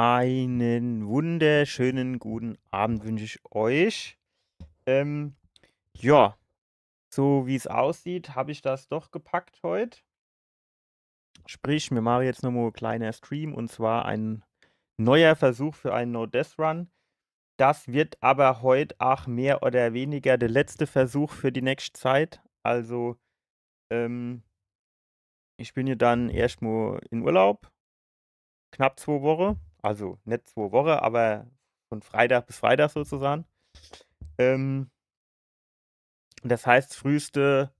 Einen wunderschönen guten Abend wünsche ich euch. Ähm, ja, so wie es aussieht, habe ich das doch gepackt heute. Sprich, wir machen jetzt nochmal ein kleiner Stream und zwar ein neuer Versuch für einen No-Death-Run. Das wird aber heute auch mehr oder weniger der letzte Versuch für die nächste Zeit. Also, ähm, ich bin ja dann erstmal in Urlaub, knapp 2 Wochen. Also nicht 2 Wochen, aber von Freitag bis Freitag sozusagen. Ähm, Das heißt, früheste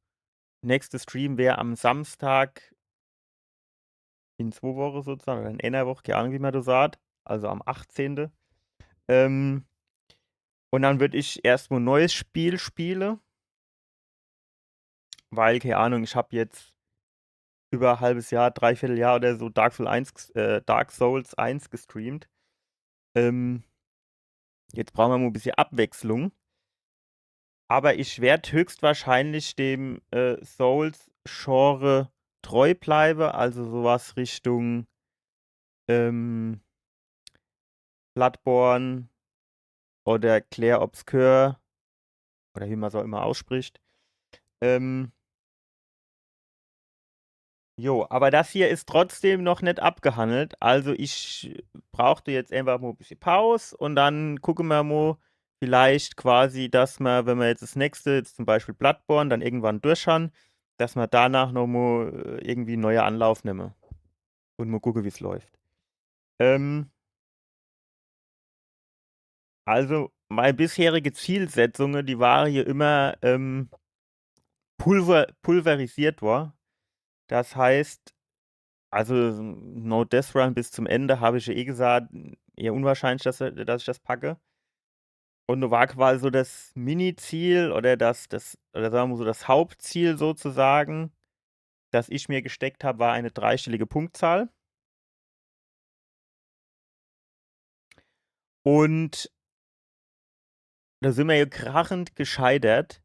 nächste Stream wäre am Samstag in 2 Wochen sozusagen oder in einer Woche, keine Ahnung, wie man das sagt, also am 18. Ähm, und dann würde ich erst mal 'n neues Spiel spielen, weil, keine Ahnung, ich habe jetzt über ein halbes Jahr, dreiviertel Jahr oder so Dark Souls 1 gestreamt. Ähm, Jetzt brauchen wir mal ein bisschen Abwechslung, aber ich werde höchstwahrscheinlich dem, Souls-Genre treu bleiben, also sowas Richtung ähm, Bloodborne oder Clair Obscur oder wie man es auch immer ausspricht. Ähm, jo, aber das hier ist trotzdem noch nicht abgehandelt. Also ich brauchte jetzt einfach mal ein bisschen Pause und dann gucken wir mal vielleicht quasi, dass wir, wenn wir jetzt das nächste, jetzt zum Beispiel Bloodborne, dann irgendwann durchschauen, dass wir danach noch mal irgendwie einen neuen Anlauf nehmen und mal gucken, wie es läuft. Ähm, also meine bisherige Zielsetzungen, die waren hier immer pulverisiert war. Das heißt, also No Death Run bis zum Ende habe ich ja eh gesagt, eher unwahrscheinlich, dass ich das packe. Und da war quasi so das Mini-Ziel oder oder sagen wir so, das Hauptziel sozusagen, das ich mir gesteckt habe, war eine dreistellige Punktzahl. Und da sind wir ja krachend gescheitert.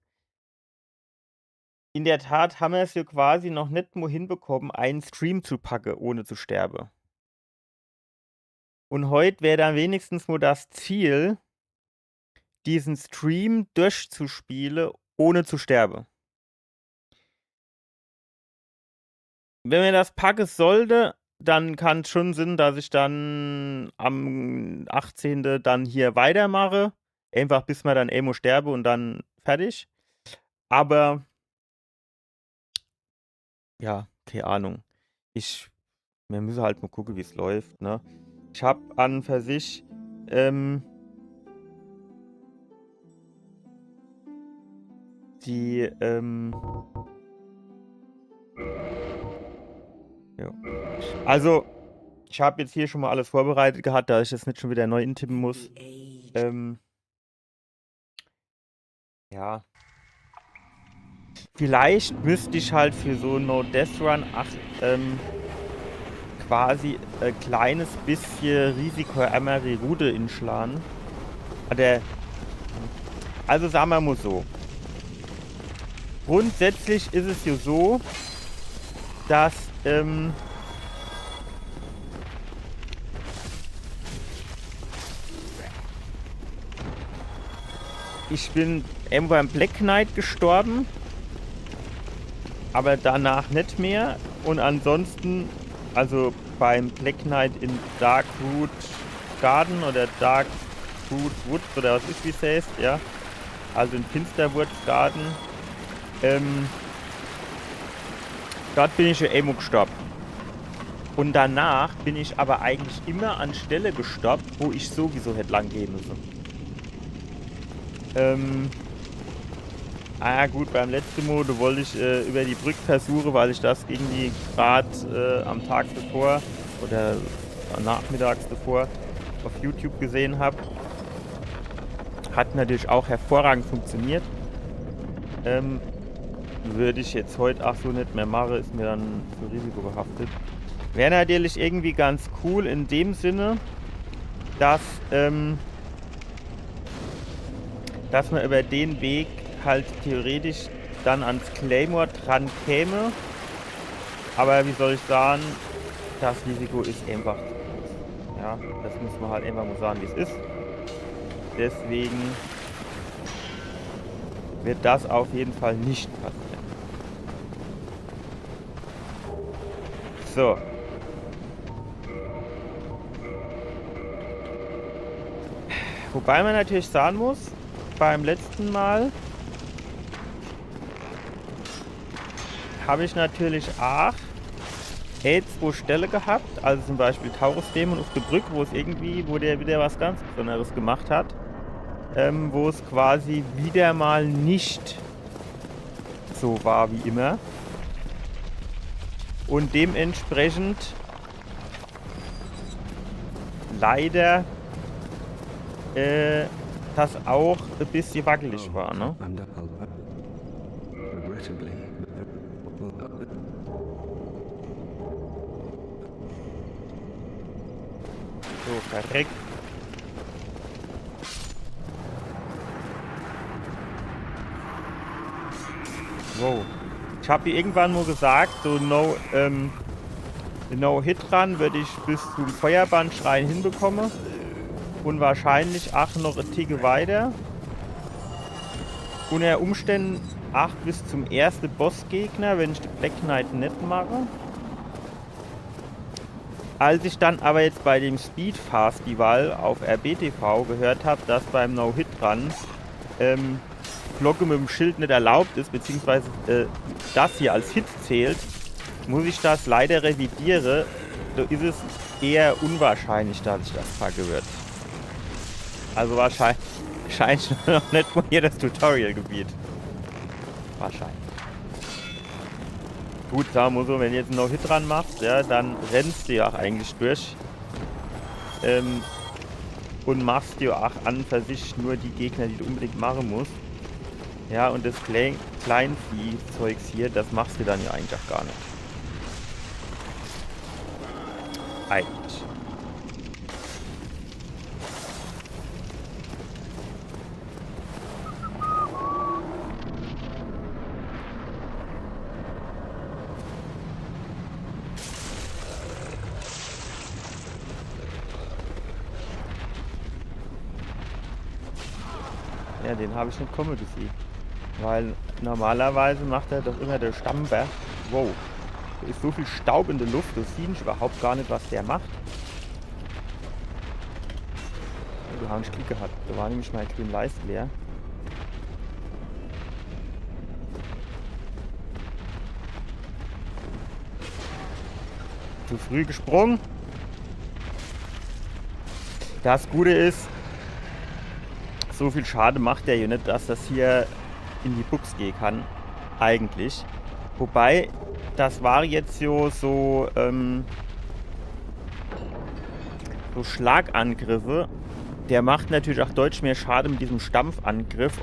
In der Tat haben wir es ja quasi noch nicht mal hinbekommen, einen Stream zu packen, ohne zu sterben. Und heute wäre dann wenigstens nur das Ziel, diesen Stream durchzuspielen, ohne zu sterben. Wenn mir das packen sollte, dann kann es schon Sinn, dass ich dann am 18. dann hier weitermache. Einfach bis wir dann Emo sterbe und dann fertig. Aber ja, keine Ahnung. Ich, wir müssen halt mal gucken, wie es läuft, ne? Ich habe an für sich, die, ja. Also, ich habe jetzt hier schon mal alles vorbereitet gehabt, da ich jetzt nicht schon wieder neu intippen muss. Ja. Vielleicht müsste ich halt für so No Death Run quasi ein kleines bisschen risikoärmere Route inschlagen. Oder, also sagen wir mal so. Grundsätzlich ist es ja so, dass ich bin eben beim Black Knight gestorben, aber danach nicht mehr. Und ansonsten, also beim Black Knight in Darkroot Garden oder Darkroot Woods oder was ist, wie es heißt, ja. Also in Finsterwoods Garden. Dort bin ich ja Emo gestorben. Und danach bin ich aber eigentlich immer an Stelle gestoppt, wo ich sowieso hätte lang gehen müssen. Gut, beim letzten Mal, da wollte ich über die Brücke versuchen, weil ich das irgendwie gerade am Tag davor oder nachmittags davor auf YouTube gesehen habe. Hat natürlich auch hervorragend funktioniert. Würde ich jetzt heute auch so nicht mehr machen, ist mir dann zu risikobehaftet. Wäre natürlich irgendwie ganz cool in dem Sinne, dass man über den Weg halt theoretisch dann ans Claymore dran käme. Aber wie soll ich sagen, das Risiko ist einfach zu groß. Ja, das muss man halt einfach mal sagen, wie es ist. Deswegen wird das auf jeden Fall nicht passieren. So. Wobei man natürlich sagen muss, beim letzten Mal habe ich natürlich auch zwei Stellen gehabt, also zum Beispiel Taurus Dämon auf der Brücke, wo der wieder was ganz Besonderes gemacht hat, wo es quasi wieder mal nicht so war wie immer. Und dementsprechend leider das auch ein bisschen wackelig war, ne? So, verreckt. Wow. Ich habe irgendwann mal gesagt, so No-Hit-Run würde ich bis zum Feuerbandschrein hinbekommen. Und wahrscheinlich auch noch ein Ticke weiter. Unter Umständen auch bis zum ersten Bossgegner, wenn ich die Black Knight nicht mache. Als ich dann aber jetzt bei dem Speed Festival auf RBTV gehört habe, dass beim No-Hit-Run Glocke mit dem Schild nicht erlaubt ist, beziehungsweise das hier als Hit zählt, muss ich das leider revidieren. Da ist es eher unwahrscheinlich, dass ich das packe wird. Also wahrscheinlich noch nicht mal hier das Tutorial-Gebiet. Wahrscheinlich. Gut, sagen wir so, wenn du jetzt einen No-Hit dran machst, ja, dann rennst du ja auch eigentlich durch. Und machst dir auch an für sich nur die Gegner, die du unbedingt machen musst. Ja, und das Kleinvieh-Zeugs hier, das machst du dann ja eigentlich auch gar nicht. Eigentlich. Ja, den habe ich nicht kommen gesehen. Weil normalerweise macht er doch immer der Stammberg. Wow. Da ist so viel Staub in der Luft, das sieht ich überhaupt gar nicht, was der macht. Wir haben Glück gehabt. Da war nämlich meine grüne Leiste leer. Zu früh gesprungen. Das Gute ist, so viel Schade macht der hier nicht, dass das hier in die Buchs gehen kann. Eigentlich. Wobei, das war jetzt so Schlagangriffe. Der macht natürlich auch deutlich mehr Schade mit diesem Stampfangriff.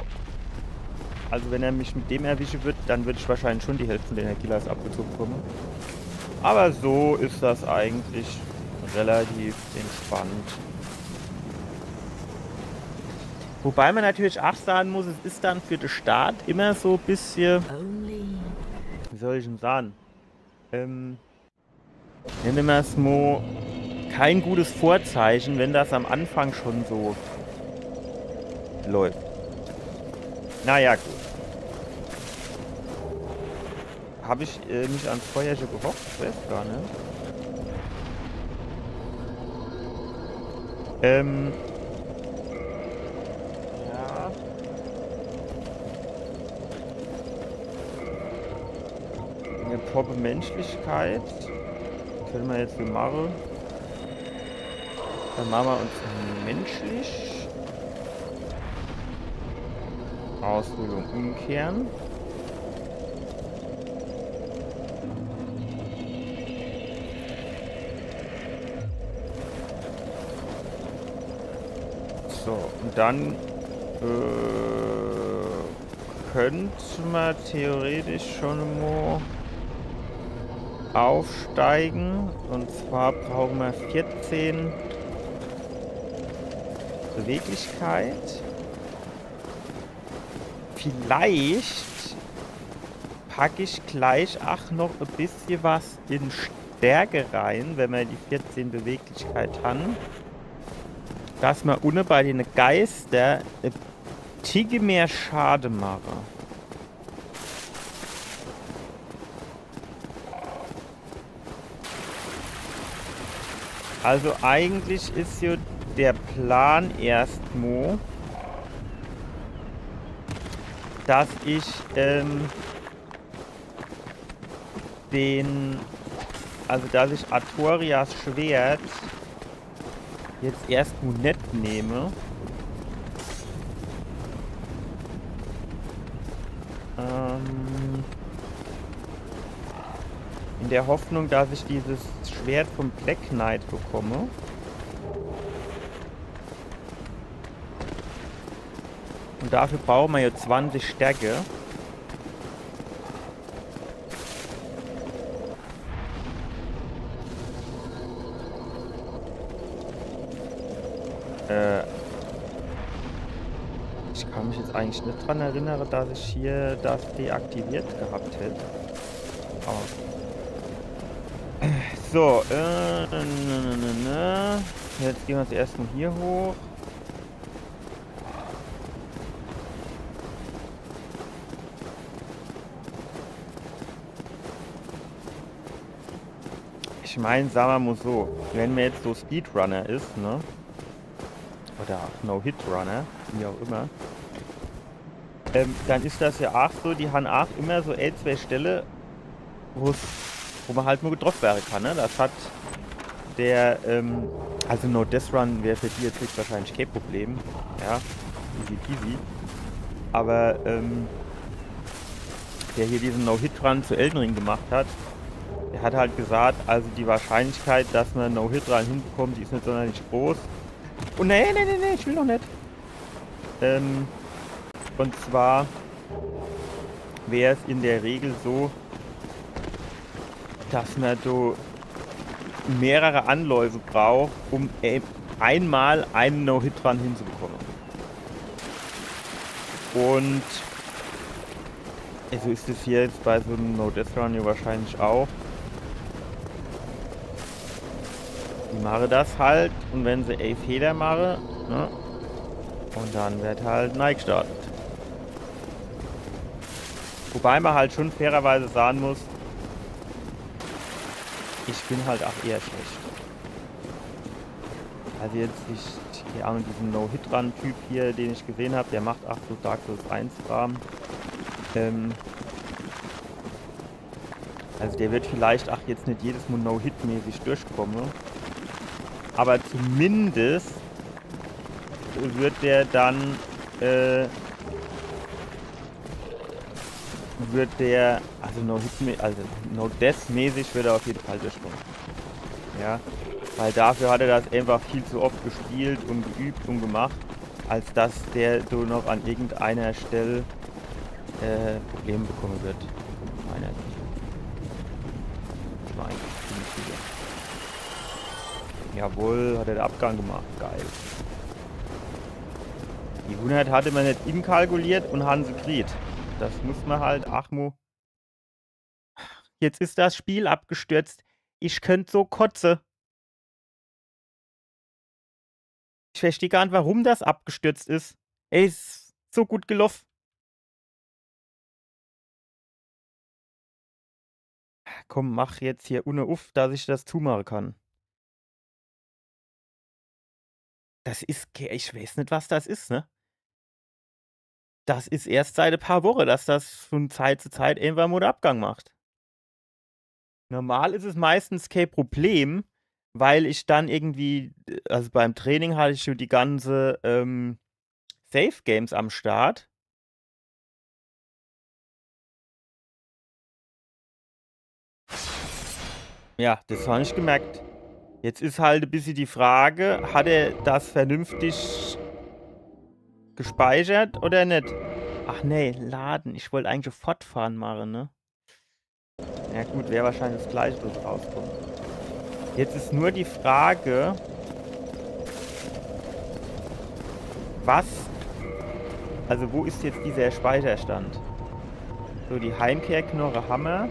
Also wenn er mich mit dem erwischen wird, dann würde ich wahrscheinlich schon die Hälfte von den Energielas abgezogen bekommen. Aber so ist das eigentlich relativ entspannt. Wobei man natürlich auch sagen muss, es ist dann für den Start immer so ein bisschen, wie soll ich denn sagen, nennen wir es mal, kein gutes Vorzeichen, wenn das am Anfang schon so läuft. Naja, gut. Habe ich mich ans Feuer schon gehockt? Ich weiß gar nicht. Ja. Eine Probe Menschlichkeit. Können wir jetzt so machen. Dann machen wir uns menschlich. Ausbildung umkehren. So, und dann könnte man theoretisch schon mal aufsteigen. Und zwar brauchen wir 14 Beweglichkeit. Vielleicht packe ich gleich auch noch ein bisschen was in Stärke rein, wenn wir die 14 Beweglichkeit haben, dass wir ohne bei den Geister ein Ticke mehr Schade machen. Also eigentlich ist ja der Plan erstmal, dass ich dass ich Artorias Schwert jetzt erstmal nicht nehme. In der Hoffnung, dass ich dieses Schwert vom Black Knight bekomme. Und dafür brauchen wir jetzt 20 Stärke. Ich kann mich jetzt eigentlich nicht dran erinnern, dass ich hier das deaktiviert gehabt hätte. Oh. So, jetzt gehen wir jetzt erstmal hier hoch. Ich meine, sagen wir mal so, wenn man jetzt so Speedrunner ist, ne? Oder No-Hit-Runner, wie auch immer, dann ist das ja auch so, die haben auch immer so zwei Stellen, wo man halt nur getroffen werden kann, ne? Das hat der, also No-Death-Run wäre für die jetzt wahrscheinlich kein Problem, ja, easy peasy, aber, der hier diesen No-Hit-Run zu Elden Ring gemacht hat, der hat halt gesagt, also die Wahrscheinlichkeit, dass man No-Hit-Run hinbekommt, die ist nicht sonderlich groß. Oh nee, ich will noch nicht. Und zwar wäre es in der Regel so, dass man so mehrere Anläufe braucht, um einmal einen No-Hit-Run hinzubekommen. Und so ist es hier jetzt bei so einem No-Death-Run ja wahrscheinlich auch. Die mache das halt und wenn sie Fehler mache, ne, und dann wird halt neu gestartet. Wobei man halt schon fairerweise sagen muss, ich bin halt auch eher schlecht. Also jetzt, keine Ahnung, diesen No-Hit-Run-Typ hier, den ich gesehen habe, der macht auch so Dark Souls 1-Kram. Also der wird vielleicht auch jetzt nicht jedes Mal No-Hit-mäßig durchkommen. Aber zumindest wird der dann, also No-Death-mäßig wird er auf jeden Fall durchkommen. Ja, weil dafür hat er das einfach viel zu oft gespielt und geübt und gemacht, als dass der so noch an irgendeiner Stelle Probleme bekommen wird. Meiner Sicht. Ich war eigentlich ziemlich sicher. Jawohl, hat er den Abgang gemacht. Geil. Die 100 hatte man nicht inkalkuliert und Hanse kriegt. Das muss man halt, Achmo. Jetzt ist das Spiel abgestürzt. Ich könnte so kotze. Ich verstehe gar nicht, warum das abgestürzt ist. Ey, ist so gut gelaufen. Komm, mach jetzt hier ohne Uff, dass ich das zumachen kann. Das ist, ich weiß nicht, was das ist, ne? Das ist erst seit ein paar Wochen, dass das von Zeit zu Zeit irgendwann mal den Abgang macht. Normal ist es meistens kein Problem, weil ich dann irgendwie, also beim Training hatte ich schon die ganze Safe Games am Start. Ja, das habe ich gemerkt. Jetzt ist halt ein bisschen die Frage, hat er das vernünftig gespeichert oder nicht? Ach nee, laden. Ich wollte eigentlich fortfahren machen, ne? Ja gut, wäre wahrscheinlich das gleiche, was rauskommt. Jetzt ist nur die Frage, also wo ist jetzt dieser Speicherstand? So, die Heimkehrknorre Hammer.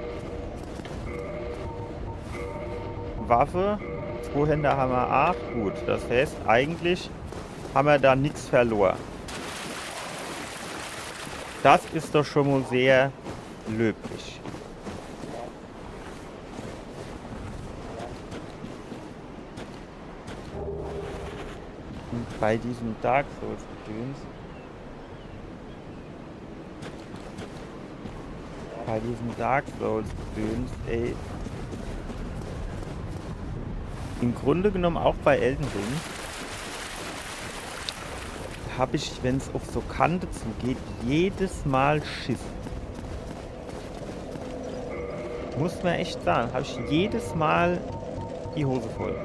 Waffe, Zweihänderhammer auch. Gut, das heißt, eigentlich haben wir da nichts verloren. Das ist doch schon mal sehr löblich. Und bei diesem Dark Souls-Gedöns, ey, im Grunde genommen auch bei Elden Ring, habe ich, wenn es auf so Kante zugeht, jedes Mal Schiss. Muss man echt sagen, habe ich jedes Mal die Hose voll.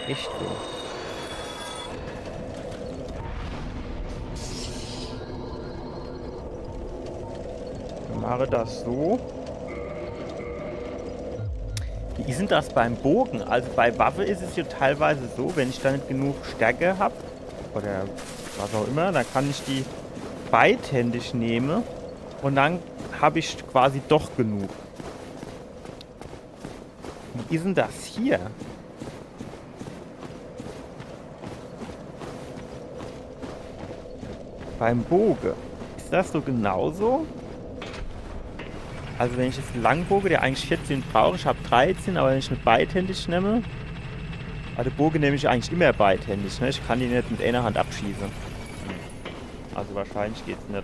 Echt so. Ich mache das so. Wie ist denn das beim Bogen? Also bei Waffe ist es ja teilweise so, wenn ich da nicht genug Stärke habe, oder was auch immer, dann kann ich die beidhändig nehmen und dann habe ich quasi doch genug. Wie ist denn das hier? Beim Bogen. Ist das so genauso? Also wenn ich jetzt einen Langbogen, der eigentlich 14 brauche, ich habe 13, aber wenn ich eine beidhändig nehme, also Bogen nehme ich eigentlich immer beidhändig, ne? Ich kann die nicht mit einer Hand abschießen. Also wahrscheinlich geht's nicht.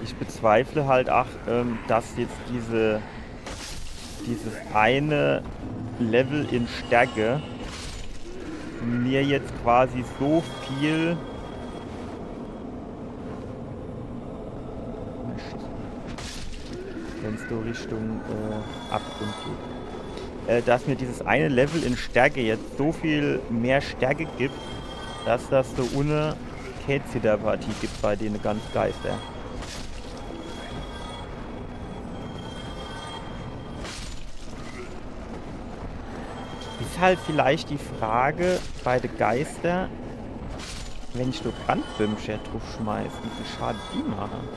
Ich bezweifle halt auch, dass jetzt dieses eine Level in Stärke mir jetzt quasi so viel wenn es so Richtung Abgrund geht, dass mir dieses eine Level in Stärke jetzt so viel mehr Stärke gibt, dass das so ohne Kätzitterpartie gibt bei denen ganz Geister. Ist halt vielleicht die Frage bei den Geister, wenn ich so Brandbömmchen drauf schmeiße, wie viel Schaden die machen.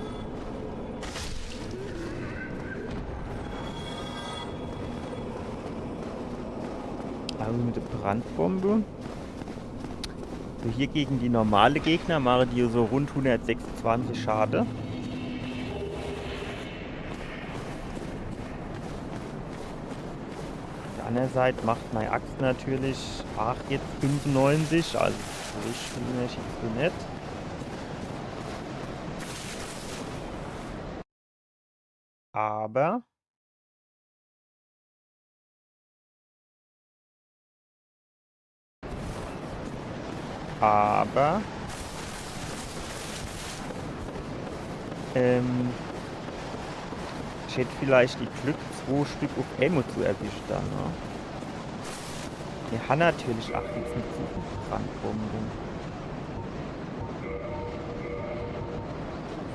Also mit der Brandbombe. So hier gegen die normale Gegner machen die so rund 126 Schaden. Auf der anderen Seite macht meine Axt natürlich auch jetzt 95, also so viel mehr schießt du nicht. Aber ich hätte vielleicht die Glück, 2 Stück auf Ammo zu erwischen dann, ne? Wir haben natürlich auch jetzt nicht so viel Brandbomben.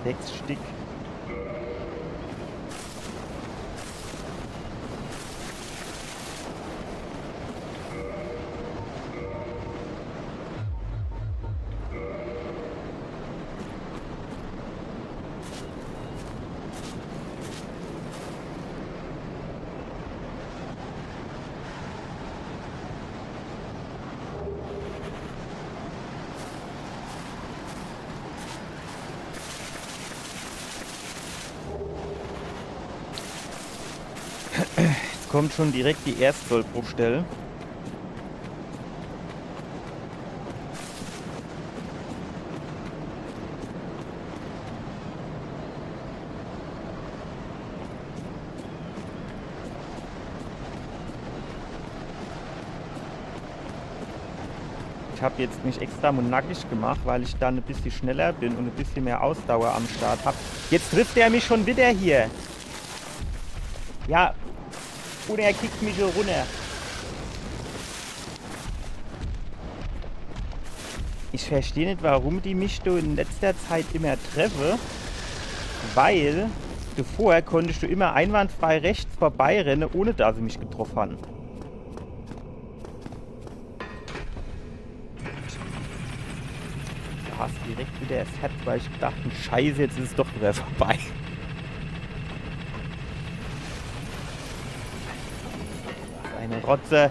6 Stück. Jetzt kommt schon direkt die Erstsollbruchstelle. Ich habe jetzt mich extra nackig gemacht, weil ich dann ein bisschen schneller bin und ein bisschen mehr Ausdauer am Start habe. Jetzt trifft er mich schon wieder hier. Ja, oder er kickt mich so runter. Ich verstehe nicht, warum die mich da in letzter Zeit immer treffe, weil vorher konntest du immer einwandfrei rechts vorbeirennen, ohne dass sie mich getroffen haben. Du hast direkt wieder das Herz, weil ich dachte, Scheiße, jetzt ist es doch wieder vorbei. Eine Rotze.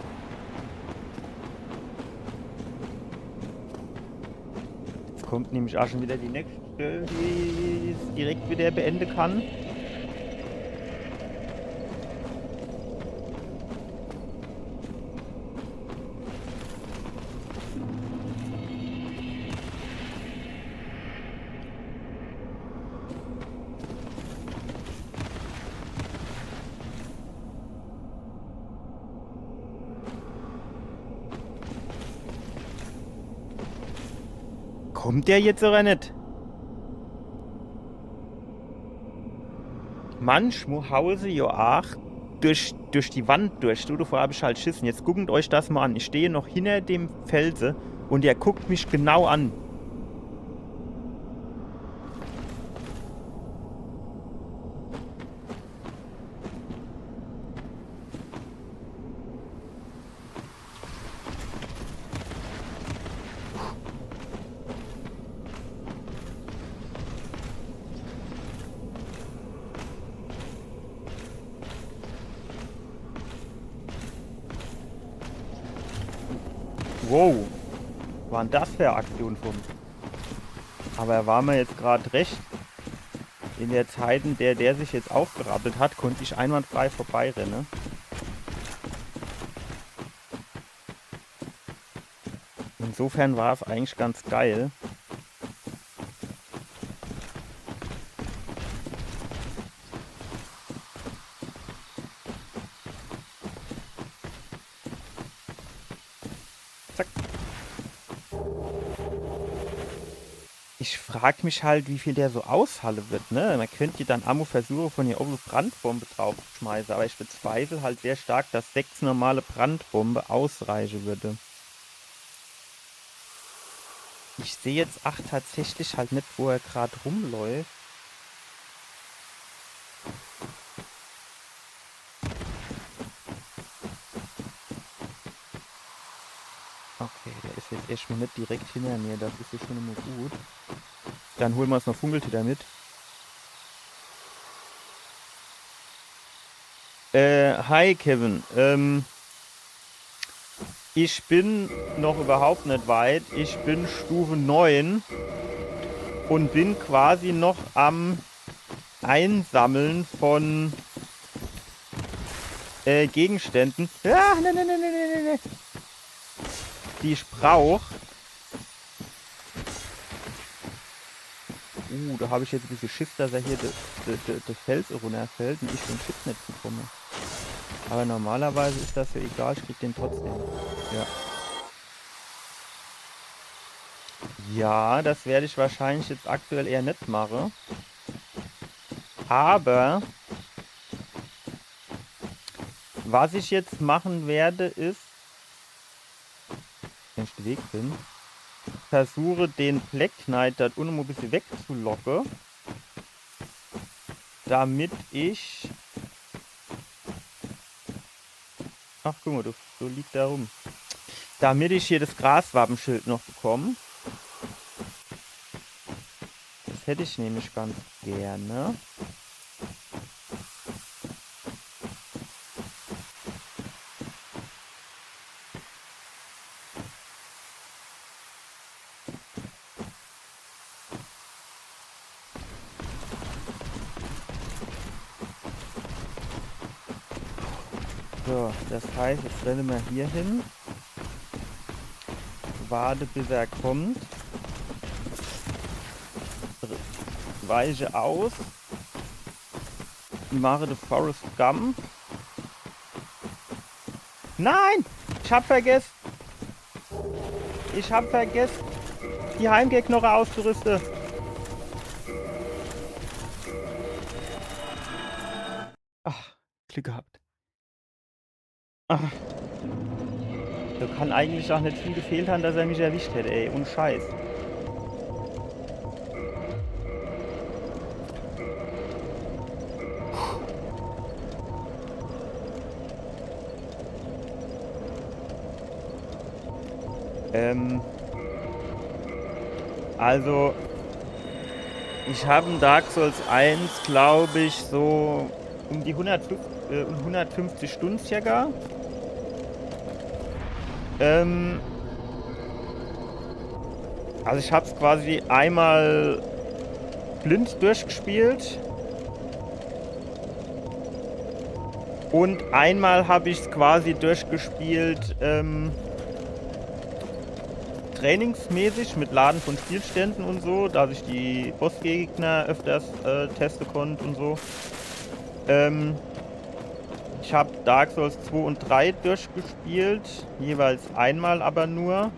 Jetzt kommt nämlich auch schon wieder die nächste, die es direkt wieder beenden kann. Kommt der jetzt oder nicht? Manchmal hause ja auch durch die Wand durch. Du, davor habe ich halt Schissen. Jetzt guckt euch das mal an. Ich stehe noch hinter dem Felsen und er guckt mich genau an. Wow, war denn das für eine Aktion von? Aber er war mir jetzt gerade recht. In der Zeit, in der sich jetzt aufgerappelt hat, konnte ich einwandfrei vorbeirennen. Insofern war es eigentlich ganz geil. Zack. Ich frage mich halt, wie viel der so aushalten wird, ne? Man könnte dann Ammo versuchen, von hier oben Brandbombe drauf zu schmeißen, aber ich bezweifle halt sehr stark, dass 6 normale Brandbombe ausreichen würde. Ich sehe jetzt tatsächlich halt nicht, wo er gerade rumläuft. Okay, der ist jetzt erstmal nicht direkt hinter mir, das ist jetzt schon immer gut. Dann holen wir uns noch Funkeltitter mit. Hi Kevin, ich bin noch überhaupt nicht weit. Ich bin Stufe 9 und bin quasi noch am Einsammeln von Gegenständen, die ich brauche. Da habe ich jetzt ein bisschen Schiss, dass er hier der Fels runterfällt und ich den Shit nicht bekomme. Aber normalerweise ist das ja egal, ich krieg den trotzdem. Ja. Ja, das werde ich wahrscheinlich jetzt aktuell eher nicht machen. Aber was ich jetzt machen werde, ist, wenn ich den Weg bin, versuche den Black Knight dort unten ein bisschen wegzulocken, damit ich... Ach, guck mal, so liegt da rum. Damit ich hier das Graswappenschild noch bekomme. Das hätte ich nämlich ganz gerne. So, das heißt, jetzt rennen wir hier hin. Warte, bis er kommt. Weiche aus. Mache den Forrest Gump. Nein! Ich hab vergessen! Ich hab vergessen, die Heimgegnerre auszurüsten. Ach, Glück gehabt. Ach. Da kann eigentlich auch nicht viel gefehlt haben, dass er mich erwischt hätte, ey. Und Scheiß. Also, ich habe in Dark Souls 1, glaube ich, so um die 150 Stunden circa. Also ich habe es quasi einmal blind durchgespielt. Und einmal habe ich es quasi durchgespielt, trainingsmäßig mit Laden von Spielständen und so, dass ich die Bossgegner öfters testen konnte und so. Ich habe Dark Souls 2 und 3 durchgespielt, jeweils einmal aber nur.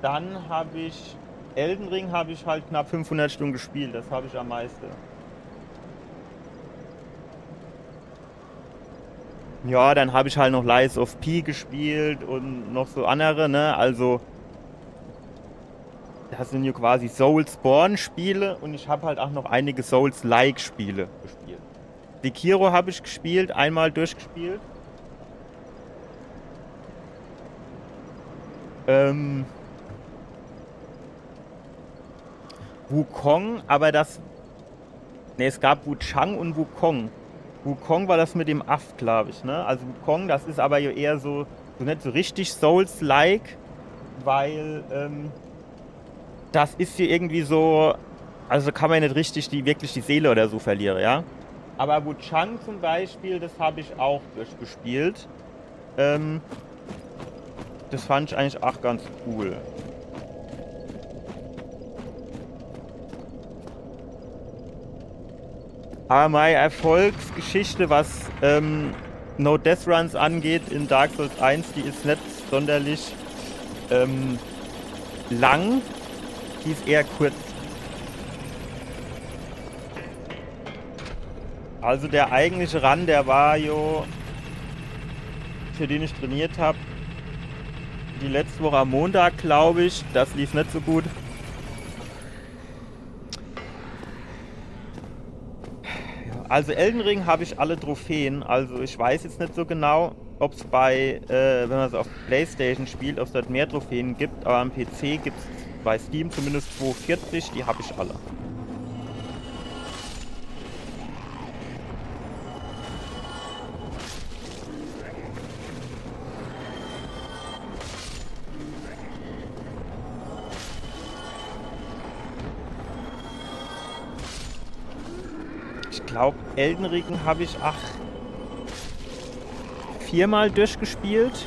Dann habe ich Elden Ring habe ich halt knapp 500 Stunden gespielt, das habe ich am meisten. Ja, dann habe ich halt noch Lies of P gespielt und noch so andere, ne? Also, das sind ja quasi Soulsborne-Spiele und ich habe halt auch noch einige Souls-like-Spiele gespielt. Sekiro habe ich gespielt, einmal durchgespielt. Wukong, aber das... Ne, es gab Wuchang und Wukong. Wukong war das mit dem Aff, glaube ich, ne? Also Wukong, das ist aber ja eher so nicht so richtig Souls-like, weil das ist hier irgendwie so, also kann man nicht richtig wirklich die Seele oder so verlieren, ja? Aber Wuchang zum Beispiel, das habe ich auch durchgespielt. Das fand ich eigentlich auch ganz cool. Aber meine Erfolgsgeschichte, was No Death Runs angeht in Dark Souls 1, die ist nicht sonderlich lang. Die ist eher kurz. Also der eigentliche Run, der war jo, für den ich trainiert habe, die letzte Woche am Montag, glaube ich. Das lief nicht so gut. Also Elden Ring habe ich alle Trophäen. Also ich weiß jetzt nicht so genau, ob es bei, wenn man es auf PlayStation spielt, ob es dort mehr Trophäen gibt. Aber am PC gibt es bei Steam zumindest 240, die habe ich alle. Ich glaube, Elden Ring habe ich 4-mal durchgespielt.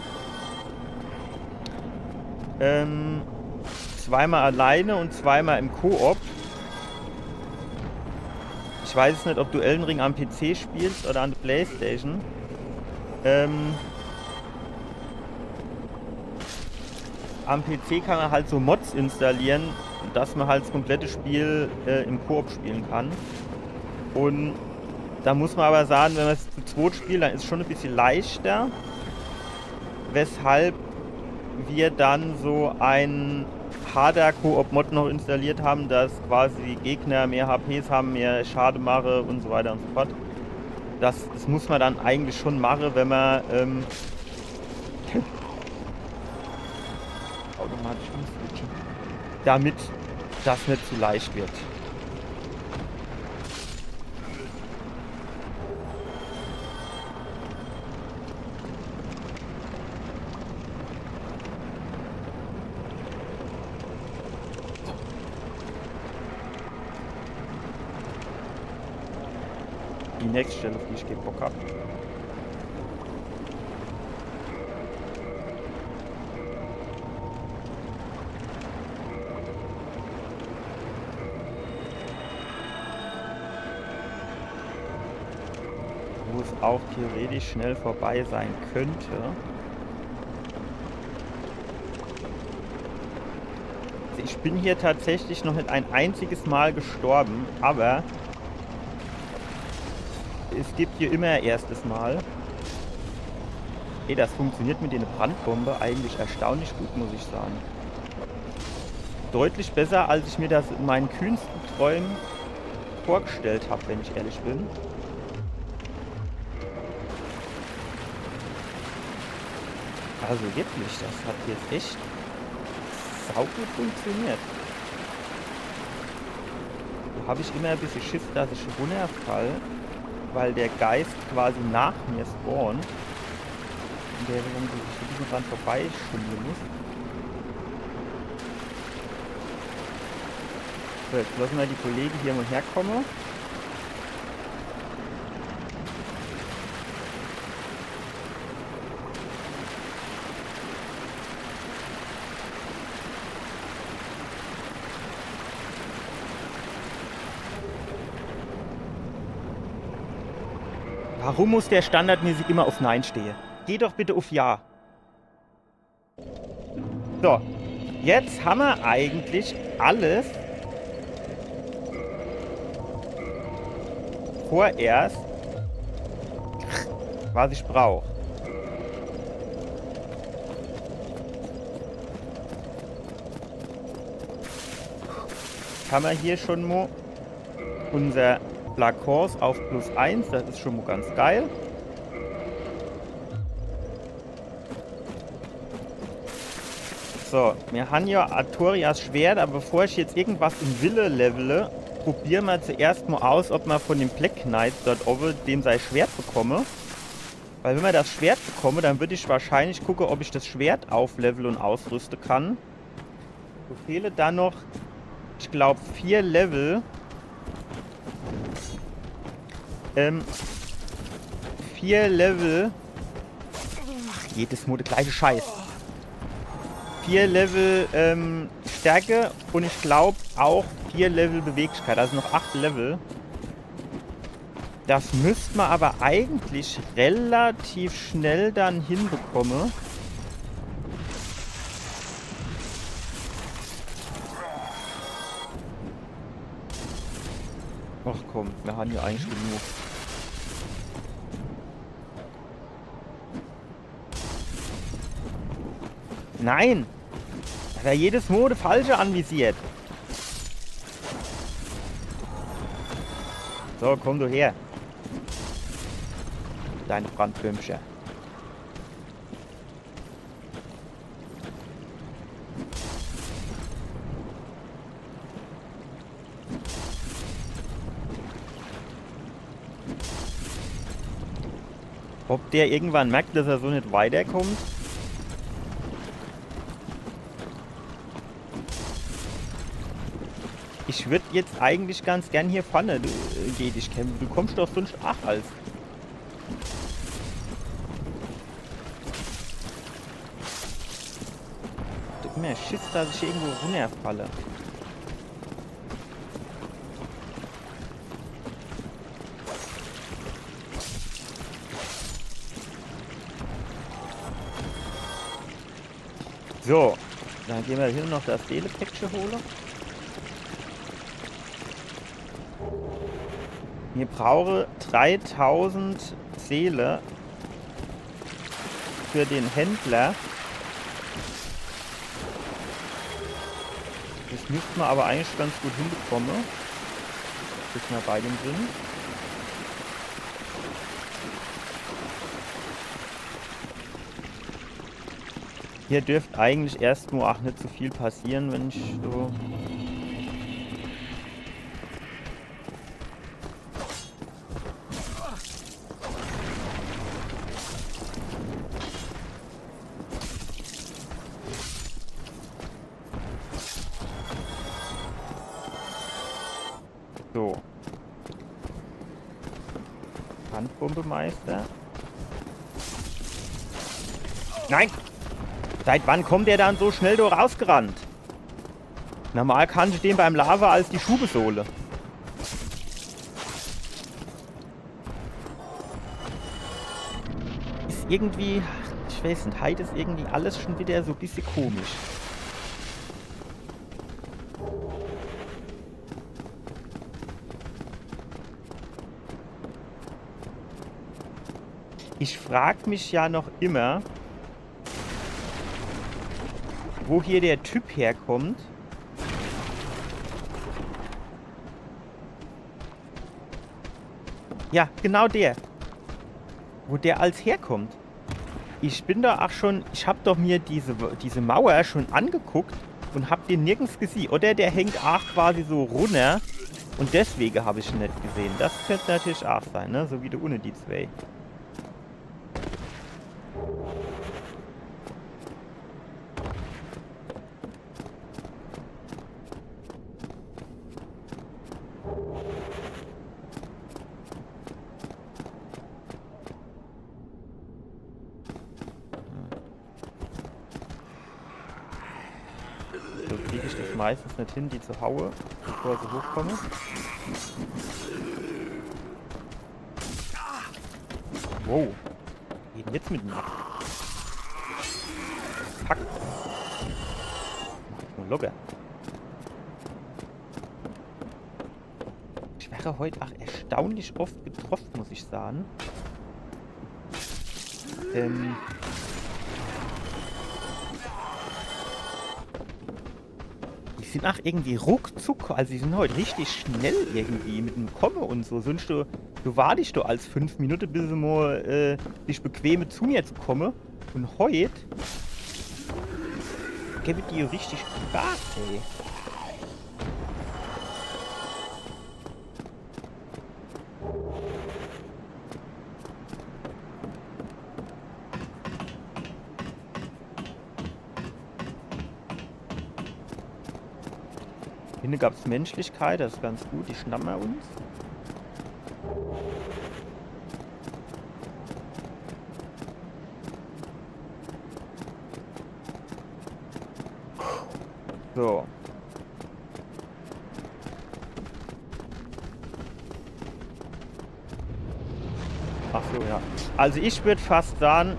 2-mal alleine und 2-mal im Koop. Ich weiß jetzt nicht, ob du Elden Ring am PC spielst oder an der PlayStation. Am PC kann man halt so Mods installieren, dass man halt das komplette Spiel im Koop spielen kann. Und da muss man aber sagen, wenn man es zu zweit spielt, dann ist es schon ein bisschen leichter. Weshalb wir dann so ein harder Koop-Mod noch installiert haben, dass quasi die Gegner mehr HPs haben, mehr Schade machen und so weiter und so fort. Das muss man dann eigentlich schon machen, wenn man automatisch umswitchen, damit das nicht zu leicht wird. Die nächste Stelle, auf die ich keinen Bock habe. Wo es auch theoretisch schnell vorbei sein könnte. Ich bin hier tatsächlich noch nicht ein einziges Mal gestorben, aber es gibt hier immer erstes Mal. Ey, das funktioniert mit der Brandbombe eigentlich erstaunlich gut, muss ich sagen. Deutlich besser, als ich mir das in meinen kühnsten Träumen vorgestellt habe, wenn ich ehrlich bin. Also wirklich, das hat jetzt echt saugut funktioniert. Da habe ich immer ein bisschen Schiss, dass ich runterfall, weil der Geist quasi nach mir spawnt. Und der dann so ein bisschen dran vorbeischwimmen muss. So, jetzt lassen wir die Kollegen hier mal herkommen. Warum muss der standardmäßig immer auf Nein stehen? Geh doch bitte auf Ja. So, jetzt haben wir eigentlich alles vorerst, was ich brauche. Jetzt haben wir hier schon mal unser Flakons auf +1, das ist schon mal ganz geil. So, wir haben ja Artorias Schwert, aber bevor ich jetzt irgendwas im Wille levele, probieren wir zuerst mal aus, ob man von dem Black Knight dort oben dem sein Schwert bekomme. Weil wenn wir das Schwert bekomme, dann würde ich wahrscheinlich gucken, ob ich das Schwert auflevel und ausrüsten kann. So fehlen dann noch, ich glaube, 4 Level. 4 Level. Ach, jedes Mal der gleiche Scheiß. 4 Level Stärke und ich glaube auch 4 Level Beweglichkeit, also noch 8 Level. Das müsste man aber eigentlich relativ schnell dann hinbekommen. Ach komm, wir haben ja eigentlich genug. Nein! Hat er jedes Mal das Falsche anvisiert. So, komm du her. Deine Brandböhmchen. Ob der irgendwann merkt, dass er so nicht weiterkommt? Ich würde jetzt eigentlich ganz gern hier vorne gegen dich kämpfen. Du kommst doch sonst auch als. Ich hab immer Schiss, dass ich hier irgendwo runterfalle. So, dann gehen wir hier noch das Seele-Päckchen holen. Wir brauchen 3000 Seele für den Händler. Das müssten wir aber eigentlich ganz gut hinbekommen. Bis wir bei dem sind. Hier dürfte eigentlich erstmal auch nicht so viel passieren, wenn ich so. So. Handbombemeister. Nein! Seit wann kommt der dann so schnell da rausgerannt? Normal kann ich den beim Lava als die Schubesohle. Ist irgendwie, ich weiß nicht, heute ist irgendwie alles schon wieder so ein bisschen komisch. Ich frage mich ja noch immer, wo hier der Typ herkommt. Ja, genau der. Wo der als herkommt. Ich bin da auch schon, ich habe doch mir diese Mauer schon angeguckt und habe den nirgends gesehen. Oder der hängt auch quasi so runter und deswegen habe ich ihn nicht gesehen. Das könnte natürlich auch sein, ne? So wie der ohne die zwei. So kriege ich das meistens nicht hin, die zu hauen, bevor sie hochkommen. Wow. Was geht denn jetzt mit dem ab? Fuck. Nur locker. Ich wäre heute auch erstaunlich oft getroffen, muss ich sagen. Die sind auch irgendwie ruckzuck, also die sind heute richtig schnell irgendwie mit dem Komme und so. Sonst du wartest du als 5 Minuten, bis sie mal dich bequeme zu mir zu kommen. Und heute gebe die richtig Gas, ey. Hinten gab es Menschlichkeit, das ist ganz gut, die schnappen wir uns. So. Ach so, ja. Also ich würde fast sagen,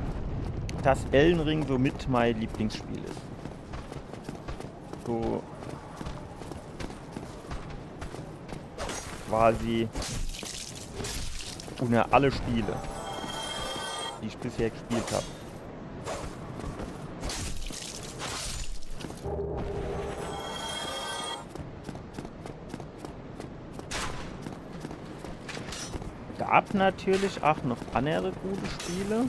dass Elden Ring so mit mein Lieblingsspiel ist. So quasi unter alle Spiele, die ich bisher gespielt habe. Gab natürlich auch noch andere gute Spiele.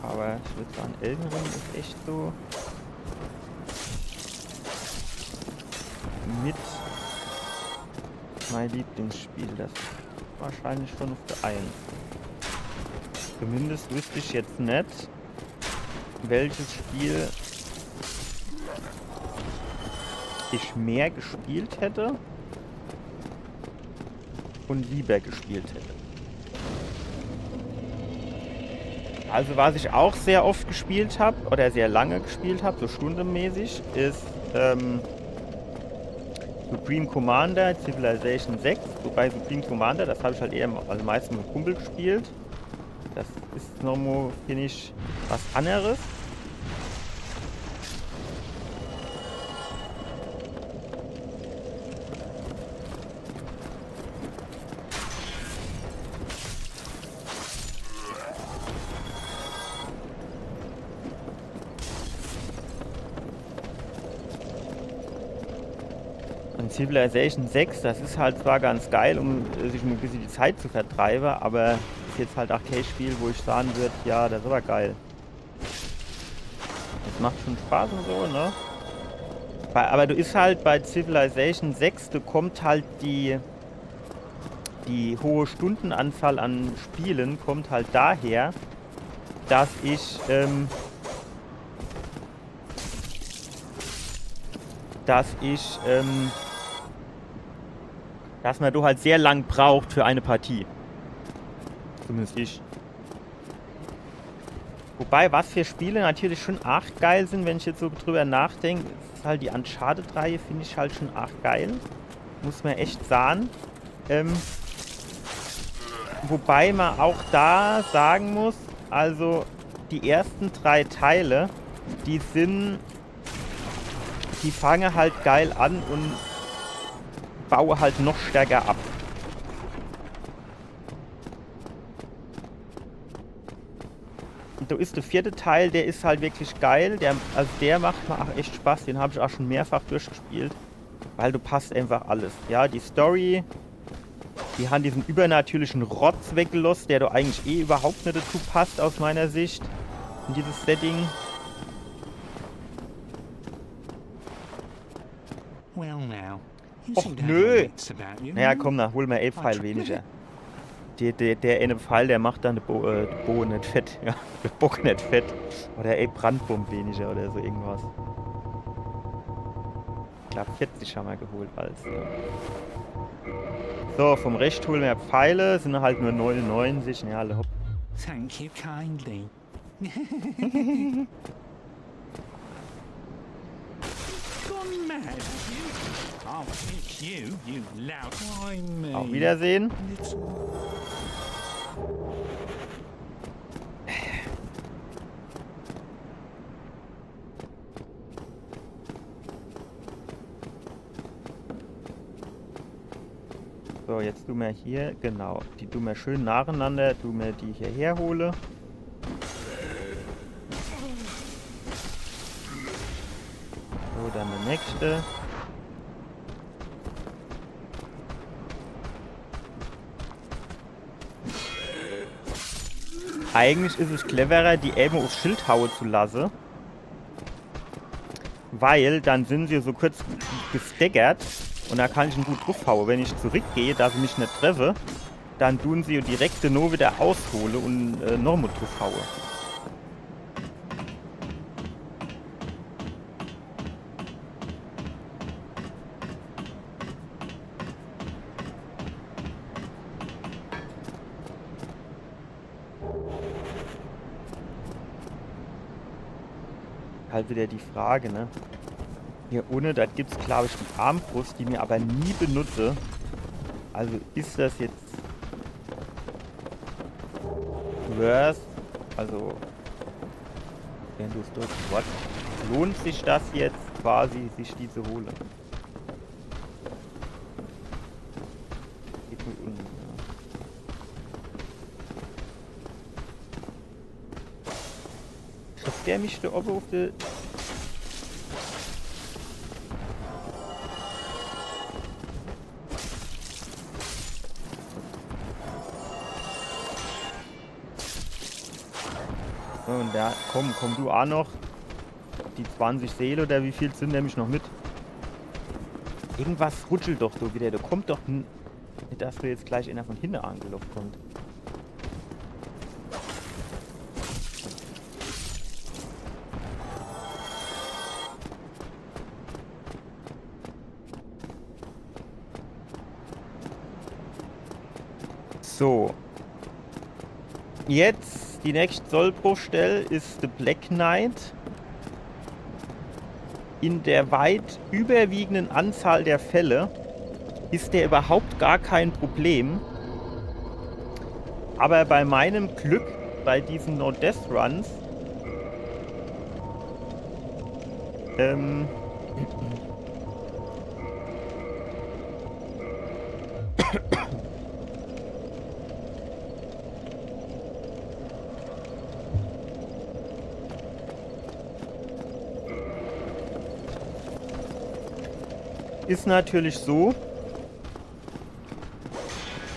Aber ich würde sagen, Elden Ring ist echt so mit mein Lieblingsspiel. Das ist wahrscheinlich schon auf der 1. Zumindest wüsste ich jetzt nicht, welches Spiel ich mehr gespielt hätte und lieber gespielt hätte. Also was ich auch sehr oft gespielt habe oder sehr lange gespielt habe, so stundenmäßig, ist Supreme Commander Civilization 6. Wobei Supreme Commander, das habe ich halt eher am meisten mit Kumpel gespielt. Das ist nochmal, finde ich, was anderes. Civilization 6, das ist halt zwar ganz geil, um sich ein bisschen die Zeit zu vertreiben, aber ist jetzt halt auch kein Spiel, wo ich sagen würde, ja, das ist aber geil. Das macht schon Spaß und so, ne? Aber du ist halt bei Civilization 6, du kommt halt die hohe Stundenanzahl an Spielen kommt halt daher, dass man halt sehr lang braucht für eine Partie. Zumindest ich. Wobei, was für Spiele natürlich schon arg geil sind, wenn ich jetzt so drüber nachdenke, ist halt die Uncharted-Reihe, finde ich halt schon arg geil. Muss man echt sagen. Wobei man auch da sagen muss, also die ersten 3 Teile, die fangen halt geil an und baue halt noch stärker ab. Und da ist der 4. Teil, der ist halt wirklich geil. Der macht mir auch echt Spaß. Den habe ich auch schon mehrfach durchgespielt. Weil du passt einfach alles. Ja, die Story, die haben diesen übernatürlichen Rotz weggelost, der da eigentlich eh überhaupt nicht dazu passt, aus meiner Sicht. In dieses Setting. Och nö! Naja, komm, na, hol mir 11 Pfeil weniger. Der eine Pfeil, der macht dann den Bo nicht fett. Ja, der Bock nicht fett. Oder Brandbomb weniger oder so irgendwas. Ich glaube 40 haben wir geholt als. Ja. So, vom Recht holen wir Pfeile, sind halt nur 99. Ja, alle hopp. Thank you kindly. Gone mad, have you? I'll fix you, you lout. Why me? Auf Wiedersehen. It's So, jetzt tun wir hier, genau, die tun wir schön nacheinander, tun wir die hierher hole. So, dann der nächste. Eigentlich ist es cleverer, die eben aufs Schild hauen zu lassen. Weil dann sind sie so kurz gesteggert und da kann ich ihn gut draufhauen. Wenn ich zurückgehe, da sie mich nicht treffe, dann tun sie direkt nur wieder aushole und noch mal draufhauen. Halt wieder die Frage, ne? Hier ohne, da gibt es glaube ich die Armbrust, die mir aber nie benutze. Also ist das jetzt worth? Also, wenn du es deutsche Wort, lohnt sich das jetzt quasi, sich die zu holen? Geht nur unten, ja. Trifft der mich da oben auf die... Und da, komm du auch noch. Die 20 Seele oder wie viel sind nämlich noch mit? Irgendwas rutschelt doch so wieder. Da kommt doch nicht, dass du jetzt gleich einer von hinten angelockt kommt. So. Jetzt die nächste Sollbruchstelle ist The Black Knight. In der weit überwiegenden Anzahl der Fälle ist der überhaupt gar kein Problem. Aber bei meinem Glück, bei diesen No-Death-Runs, ist natürlich so,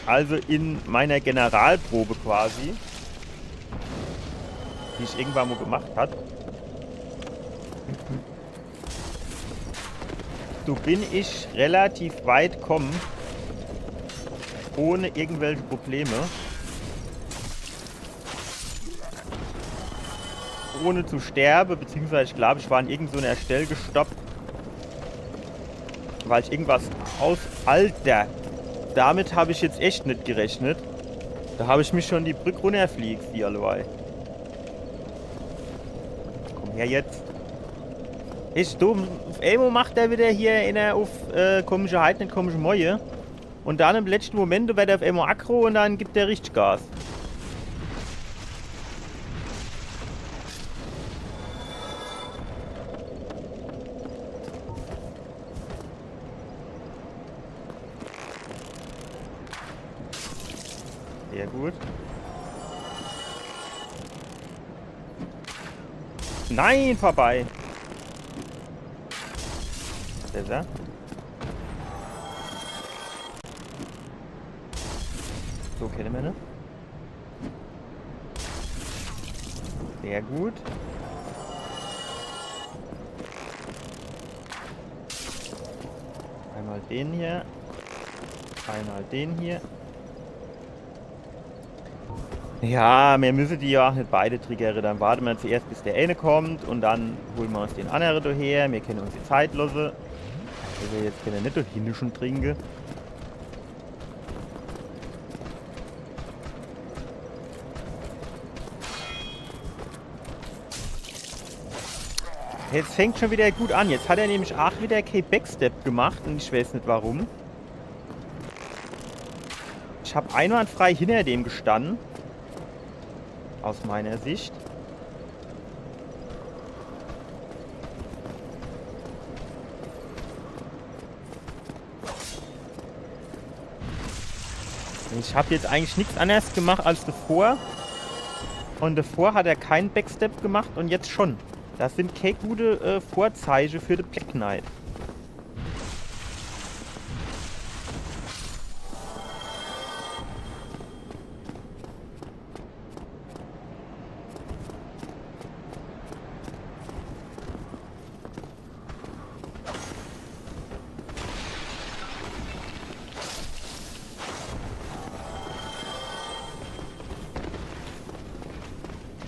also in meiner Generalprobe quasi, die ich irgendwann mal gemacht habe, so bin ich relativ weit gekommen, ohne irgendwelche Probleme, ohne zu sterben, beziehungsweise ich glaube, ich war an irgendeiner Stelle gestoppt, weil ich irgendwas aus... Alter! Damit habe ich jetzt echt nicht gerechnet. Da habe ich mich schon die Brücke runterfliegt, wie alleweil. Komm her jetzt. Ist dumm. Auf einmal macht er wieder hier einer auf komische Heiten und komische Mäue. Und dann im letzten Moment wird er auf einmal aggro und dann gibt er richtig Gas. gut. Nein, vorbei. Besser. So kennen wir, ne? Sehr gut. Einmal den hier. Einmal den hier. Ja, wir müssen die ja auch nicht beide triggern. Dann warten wir zuerst, bis der eine kommt und dann holen wir uns den anderen daher. Wir können uns die Zeit lassen. Also jetzt können wir nicht durch hin schon trinken. Jetzt fängt schon wieder gut an. Jetzt hat er nämlich auch wieder kein Backstep gemacht und ich weiß nicht warum. Ich habe einwandfrei hinter dem gestanden. Aus meiner Sicht. Ich habe jetzt eigentlich nichts anderes gemacht als davor. Und davor hat er keinen Backstep gemacht und jetzt schon. Das sind keine gute Vorzeichen für die Black Knight.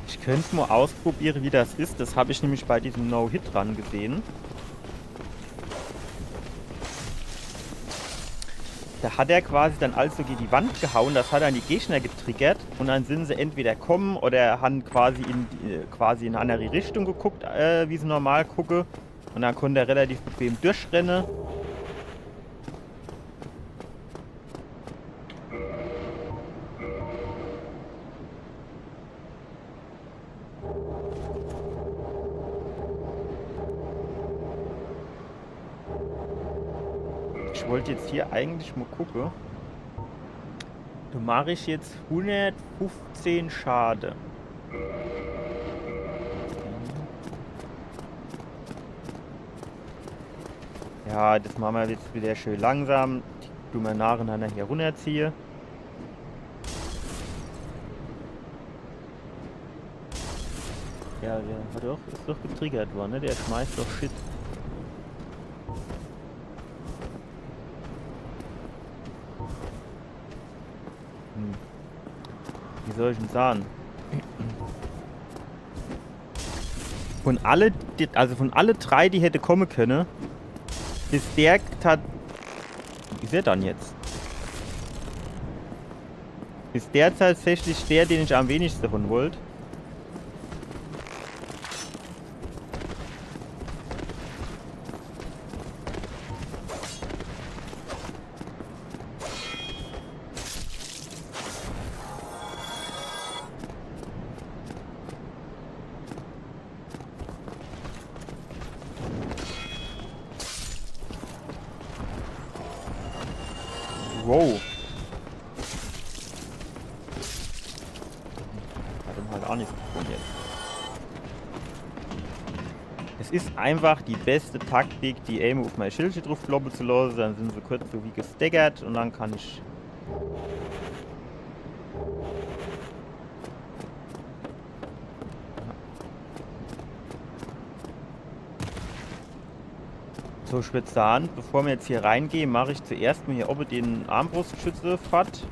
Ich könnte mal ausprobieren, wie das ist. Das habe ich nämlich bei diesem No-Hit-Run gesehen. Da hat er quasi dann also gegen die Wand gehauen. Das hat dann die Gegner getriggert. Und dann sind sie entweder kommen oder haben quasi in eine andere Richtung geguckt, wie sie normal gucken. Und dann konnte er relativ bequem durchrennen. Ich wollte jetzt hier eigentlich mal gucken. Da mache ich jetzt 115 Schade. Ja, das machen wir jetzt wieder schön langsam. Die tun wir nacheinander hier runterziehen. Ja, der hat doch, ist doch getriggert worden, ne? Der schmeißt doch Shit. Wie soll ich denn sagen? Von alle drei, die hätte kommen können, ist der ist er dann jetzt? Ist der tatsächlich der, den ich am wenigsten davon wollte? Wow. Hat ihm halt auch nichts gefunden jetzt. Es ist einfach die beste Taktik, die Aim auf mein Schildchen drauf kloppen zu lassen. Dann sind sie kurz so wie gestaggert und dann kann ich... So, ich würde sagen, bevor wir jetzt hier reingehen, mache ich zuerst mal hier oben den Armbrustschütze fett.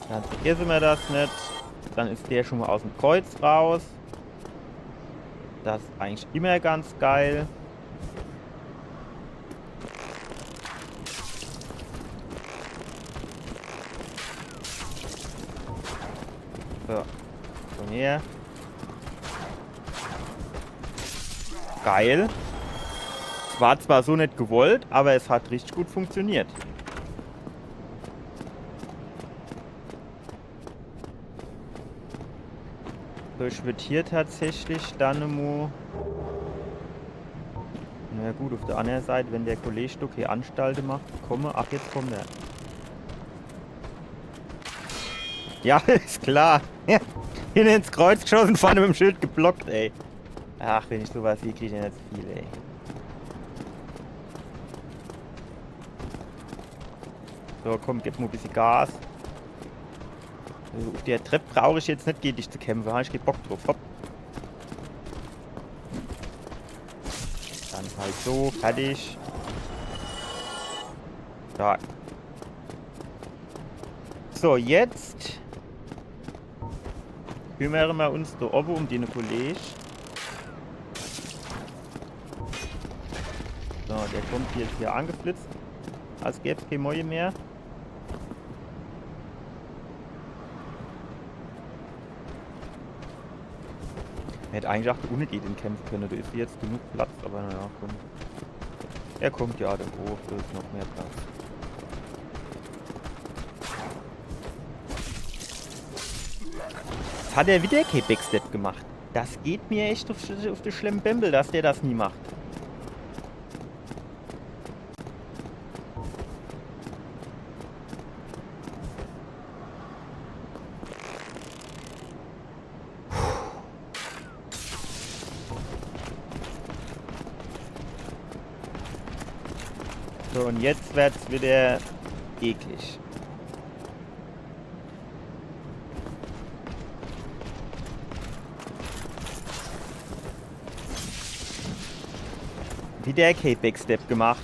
Dann vergessen wir das nicht. Dann ist der schon mal aus dem Kreuz raus. Das ist eigentlich immer ganz geil. So, von hier. Geil. War zwar so nicht gewollt, aber es hat richtig gut funktioniert. So, ich würde hier tatsächlich dann mal... Na gut, auf der anderen Seite, wenn der Kollege hier Anstalten macht, komme... Ach, jetzt kommt er. Ja, ist klar. Hin ins Kreuz geschossen, vorne mit dem Schild geblockt, ey. Ach, wenn ich sowas sehe, kriege ich ja nicht viel, ey. So, komm, gib mal ein bisschen Gas. Also, auf der Treppe brauche ich jetzt nicht gegen dich zu kämpfen. Ich geb Bock drauf. Hopp. Dann halt so, fertig. Da. So, jetzt kümmern wir uns da oben um den Kollege. So, der kommt jetzt hier angeflitzt. Als gäbe es keine Mäue mehr. Hätte eigentlich auch ohne den kämpfen können. Da ist jetzt genug Platz, aber naja, komm. Er kommt ja da hoch, da ist noch mehr Platz. Jetzt hat er wieder kein Backstep gemacht. Das geht mir echt auf die Schlembembel, dass der das nie macht. So, und jetzt wird's wieder eklig. Wieder kein Backstep gemacht.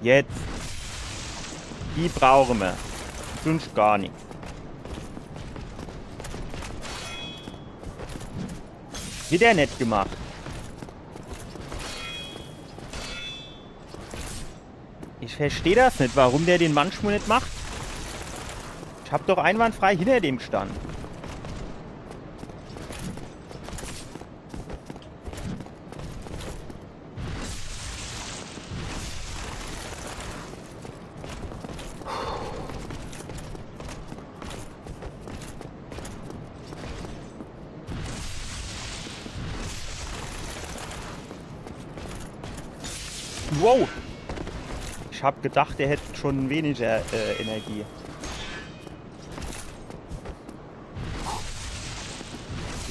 Jetzt. Die brauchen wir. Sonst gar nichts. Wieder nicht gemacht. Ich verstehe das nicht, warum der den manchmal nicht macht. Ich hab doch einwandfrei hinter dem gestanden. Wow! Ich hab gedacht, der hätte schon weniger Energie.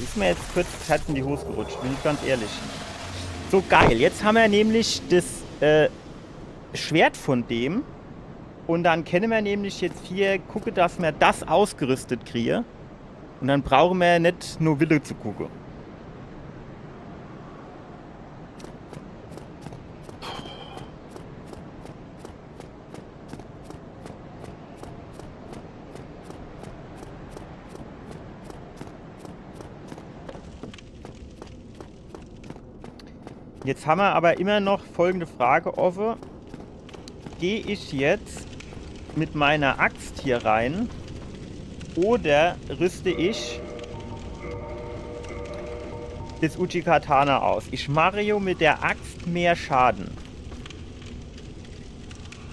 Ist mir jetzt kurz Zeit in die Hose gerutscht, bin ich ganz ehrlich. So geil, jetzt haben wir nämlich das Schwert von dem. Und dann können wir nämlich jetzt hier gucken, dass wir das ausgerüstet kriegen. Und dann brauchen wir nicht nur Wille zu gucken. Jetzt haben wir aber immer noch folgende Frage offen. Gehe ich jetzt mit meiner Axt hier rein oder rüste ich das Uchi-Katana aus? Ich mache mit der Axt mehr Schaden.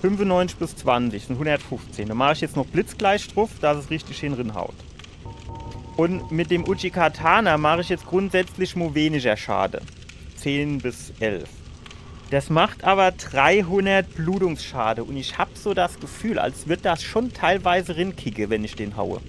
95 plus 20 sind 115. Da mache ich jetzt noch Blitzgleich drauf, dass es richtig schön rinhaut. Und mit dem Uchi-Katana mache ich jetzt grundsätzlich nur weniger Schaden. 10 bis 11. Das macht aber 300 Blutungsschade und ich habe so das Gefühl, als wird das schon teilweise rinkicke, wenn ich den haue.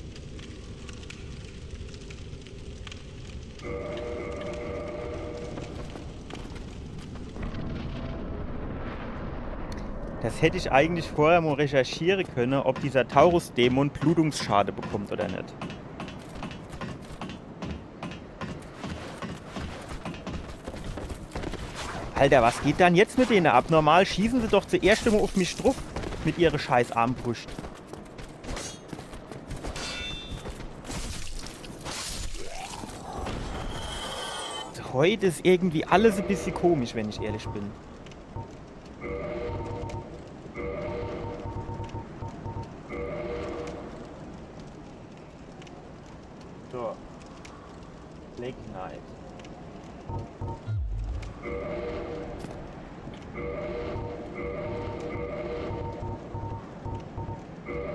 Das hätte ich eigentlich vorher mal recherchieren können, ob dieser Taurus-Dämon Blutungsschade bekommt oder nicht. Alter, was geht dann jetzt mit denen ab? Normal schießen sie doch zuerst immer auf mich drauf mit ihrer scheiß Armbrust. Heute ist irgendwie alles ein bisschen komisch, wenn ich ehrlich bin. So. Black Knight.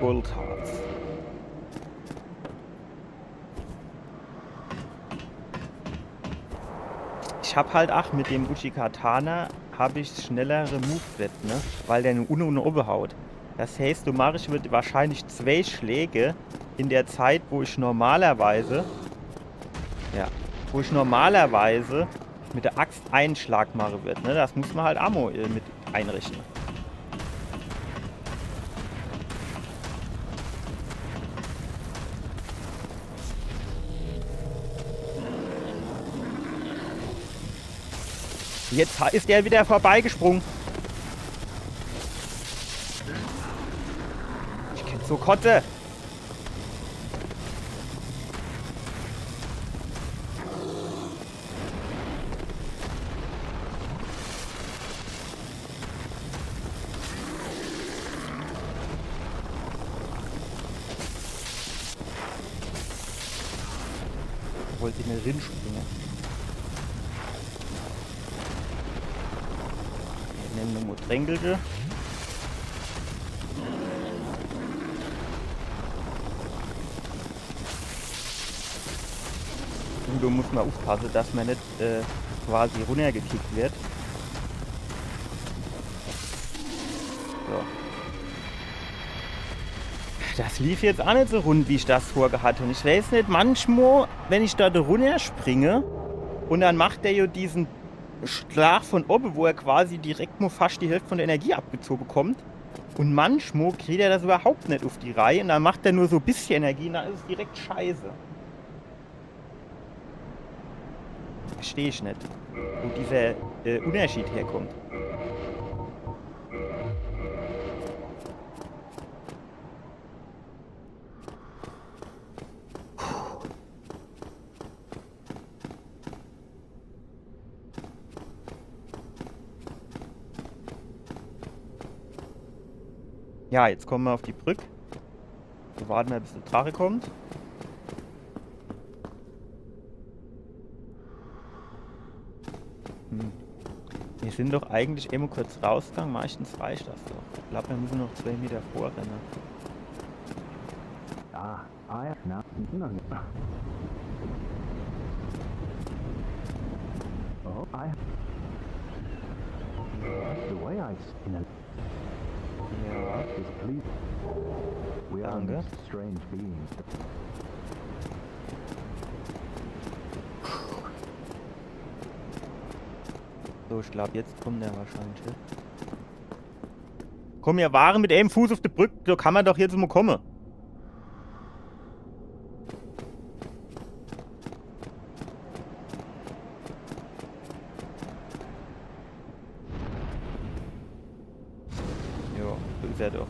Goldharz. Ich hab halt auch mit dem Uchi-Katana habe ich schnellere Moveset, ne? Weil der eine und oben haut. Das heißt, du machst wahrscheinlich 2 Schläge in der Zeit, wo ich normalerweise mit der Axt einen Schlag machen würde. Ne? Das muss man halt Ammo mit einrichten. Jetzt ist er wieder vorbeigesprungen. Ich kenn so Kotze. Wollte ich mir rinspringen. Nehmen wir Motränkelte. Und da muss man aufpassen, dass man nicht quasi runtergekickt wird. So. Das lief jetzt auch nicht so rund, wie ich das vorgehabt habe. Und ich weiß nicht, manchmal, wenn ich da runter springe und dann macht der ja diesen Schlag von oben, wo er quasi direkt nur fast die Hälfte von der Energie abgezogen bekommt. Und manchmal kriegt er das überhaupt nicht auf die Reihe und dann macht er nur so ein bisschen Energie und dann ist es direkt scheiße. Verstehe ich nicht, wo dieser Unterschied herkommt. Ja, jetzt kommen wir auf die Brücke. Wir warten mal, bis der Drache kommt. Wir sind doch eigentlich immer kurz rausgegangen. Meistens reicht das doch. Ich glaube, wir müssen noch 2 Meter vorrennen. Ja. Danke. So, ich glaube, jetzt kommt der wahrscheinlich. Komm, wir waren mit einem Fuß auf der Brücke, da kann man doch jetzt mal kommen. Jo, so ist er doch.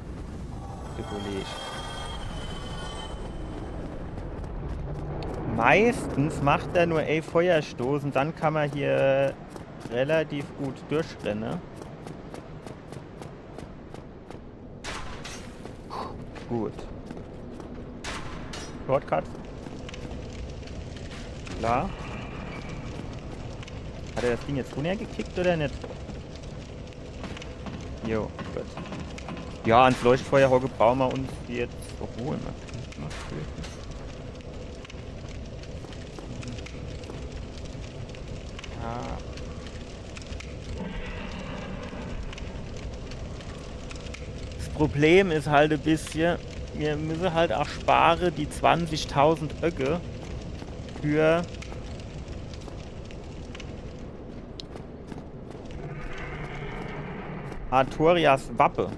Der Kollege. Meistens macht er nur Feuerstoß und dann kann man hier relativ gut durchrennen. Gut. Shortcut. Klar. Hat er das Ding jetzt runtergekickt oder nicht? Jo, gut. Ja, ans Leuchtfeuerhocke brauchen wir uns jetzt holen. Ja. Das Problem ist halt ein bisschen, wir müssen halt auch sparen die 20.000 Öcke für Artorias Wappe.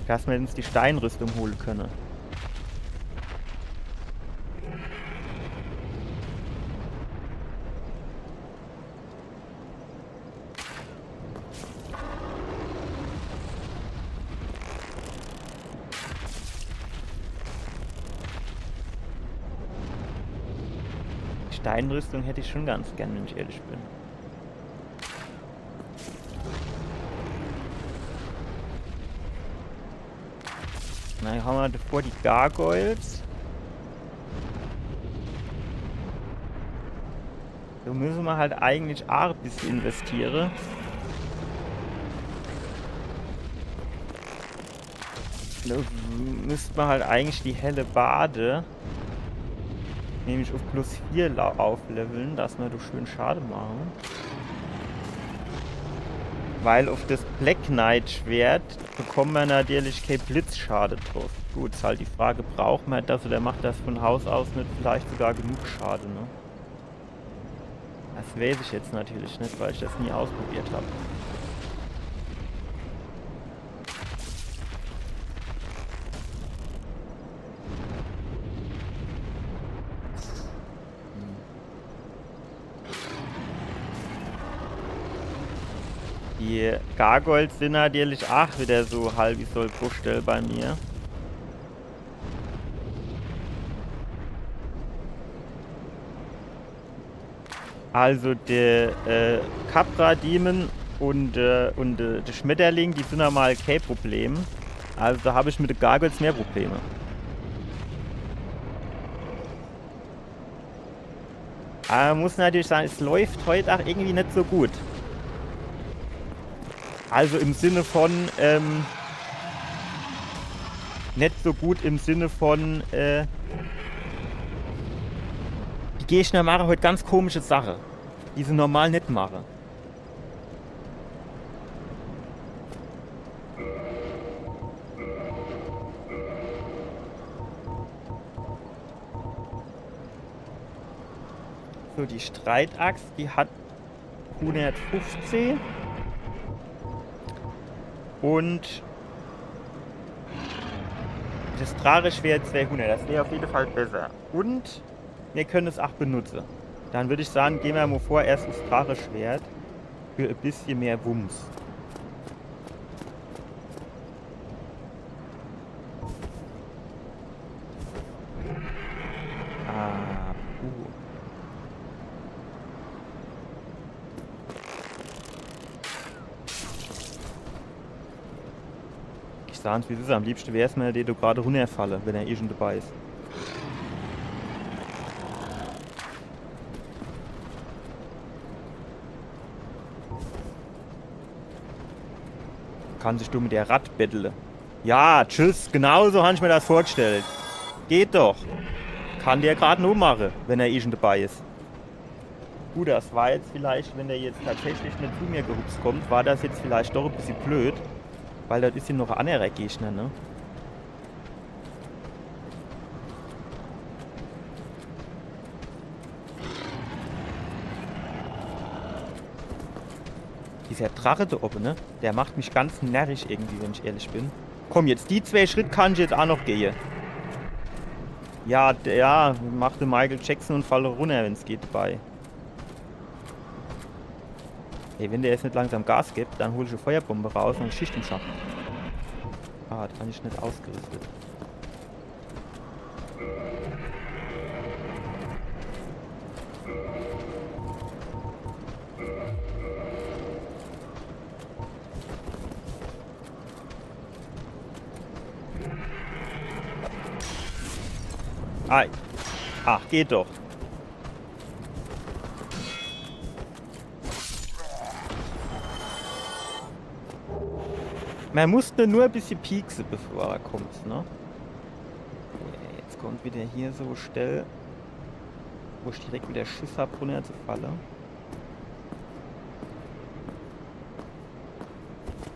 Dass wir uns die Steinrüstung holen können. Die Steinrüstung hätte ich schon ganz gern, wenn ich ehrlich bin. Dann haben wir davor die Gargoyles. Da müssen wir halt eigentlich auch ein bisschen investieren. Da müsste man halt eigentlich die helle Bade nämlich auf +4 aufleveln, dass wir doch schön Schade machen. Weil auf das Black Knight Schwert bekommen wir natürlich kein Blitzschade drauf. Gut, ist halt die Frage, braucht man das oder macht das von Haus aus nicht vielleicht sogar genug Schade, ne? Das weiß ich jetzt natürlich nicht, weil ich das nie ausprobiert habe. Die Gargoyles sind natürlich auch wieder so halb wie soll Bruchstell bei mir. Also der Capra Demon und der Schmetterling, die sind einmal kein Problem. Also da habe ich mit den Gargoyles mehr Probleme. Aber man muss natürlich sagen, es läuft heute auch irgendwie nicht so gut. Also im Sinne von, nicht so gut im Sinne von, die Gegner machen heute ganz komische Sachen, die sie normal nicht machen. So, die Streitaxt, die hat 115. Und das Drache-Schwert 200. Das wäre auf jeden Fall besser. Und wir können es auch benutzen. Dann würde ich sagen, gehen wir mal vor, erst das Drache-Schwert für ein bisschen mehr Wumms. Sagen, wie es ist. Am liebsten wäre es mir, der du gerade runterfalle, wenn er eh schon dabei ist. Kann sich du mit der Rad betteln. Ja, tschüss, genauso habe ich mir das vorgestellt. Geht doch. Kann der gerade nur machen, wenn er eh schon dabei ist. Gut, das war jetzt vielleicht, wenn der jetzt tatsächlich nicht zu mir gehupst kommt, war das jetzt vielleicht doch ein bisschen blöd. Weil das ist ja noch ein anderer Gegner, ne? Dieser Drache da oben, ne? Der macht mich ganz närrisch irgendwie, wenn ich ehrlich bin. Komm, jetzt die 2 Schritte kann ich jetzt auch noch gehen. Ja, der machte Michael Jackson und falle runter, wenn es geht dabei. Ey, wenn der jetzt nicht langsam Gas gibt, dann hole ich eine Feuerbombe raus und Schicht im Schacht. Ah, das habe ich nicht ausgerüstet. Ach, geht doch. Man musste nur ein bisschen pieksen, bevor er kommt, ne? Jetzt kommt wieder hier so Stelle, wo ich direkt wieder Schiss habe, runter zu fallen.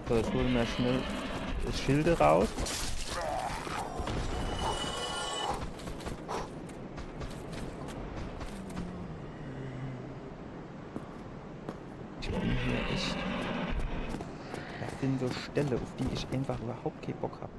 So, jetzt holen wir schnell das Schilde raus. Ich bin hier echt... Das sind so Stellen, auf die ich einfach überhaupt keinen Bock habe.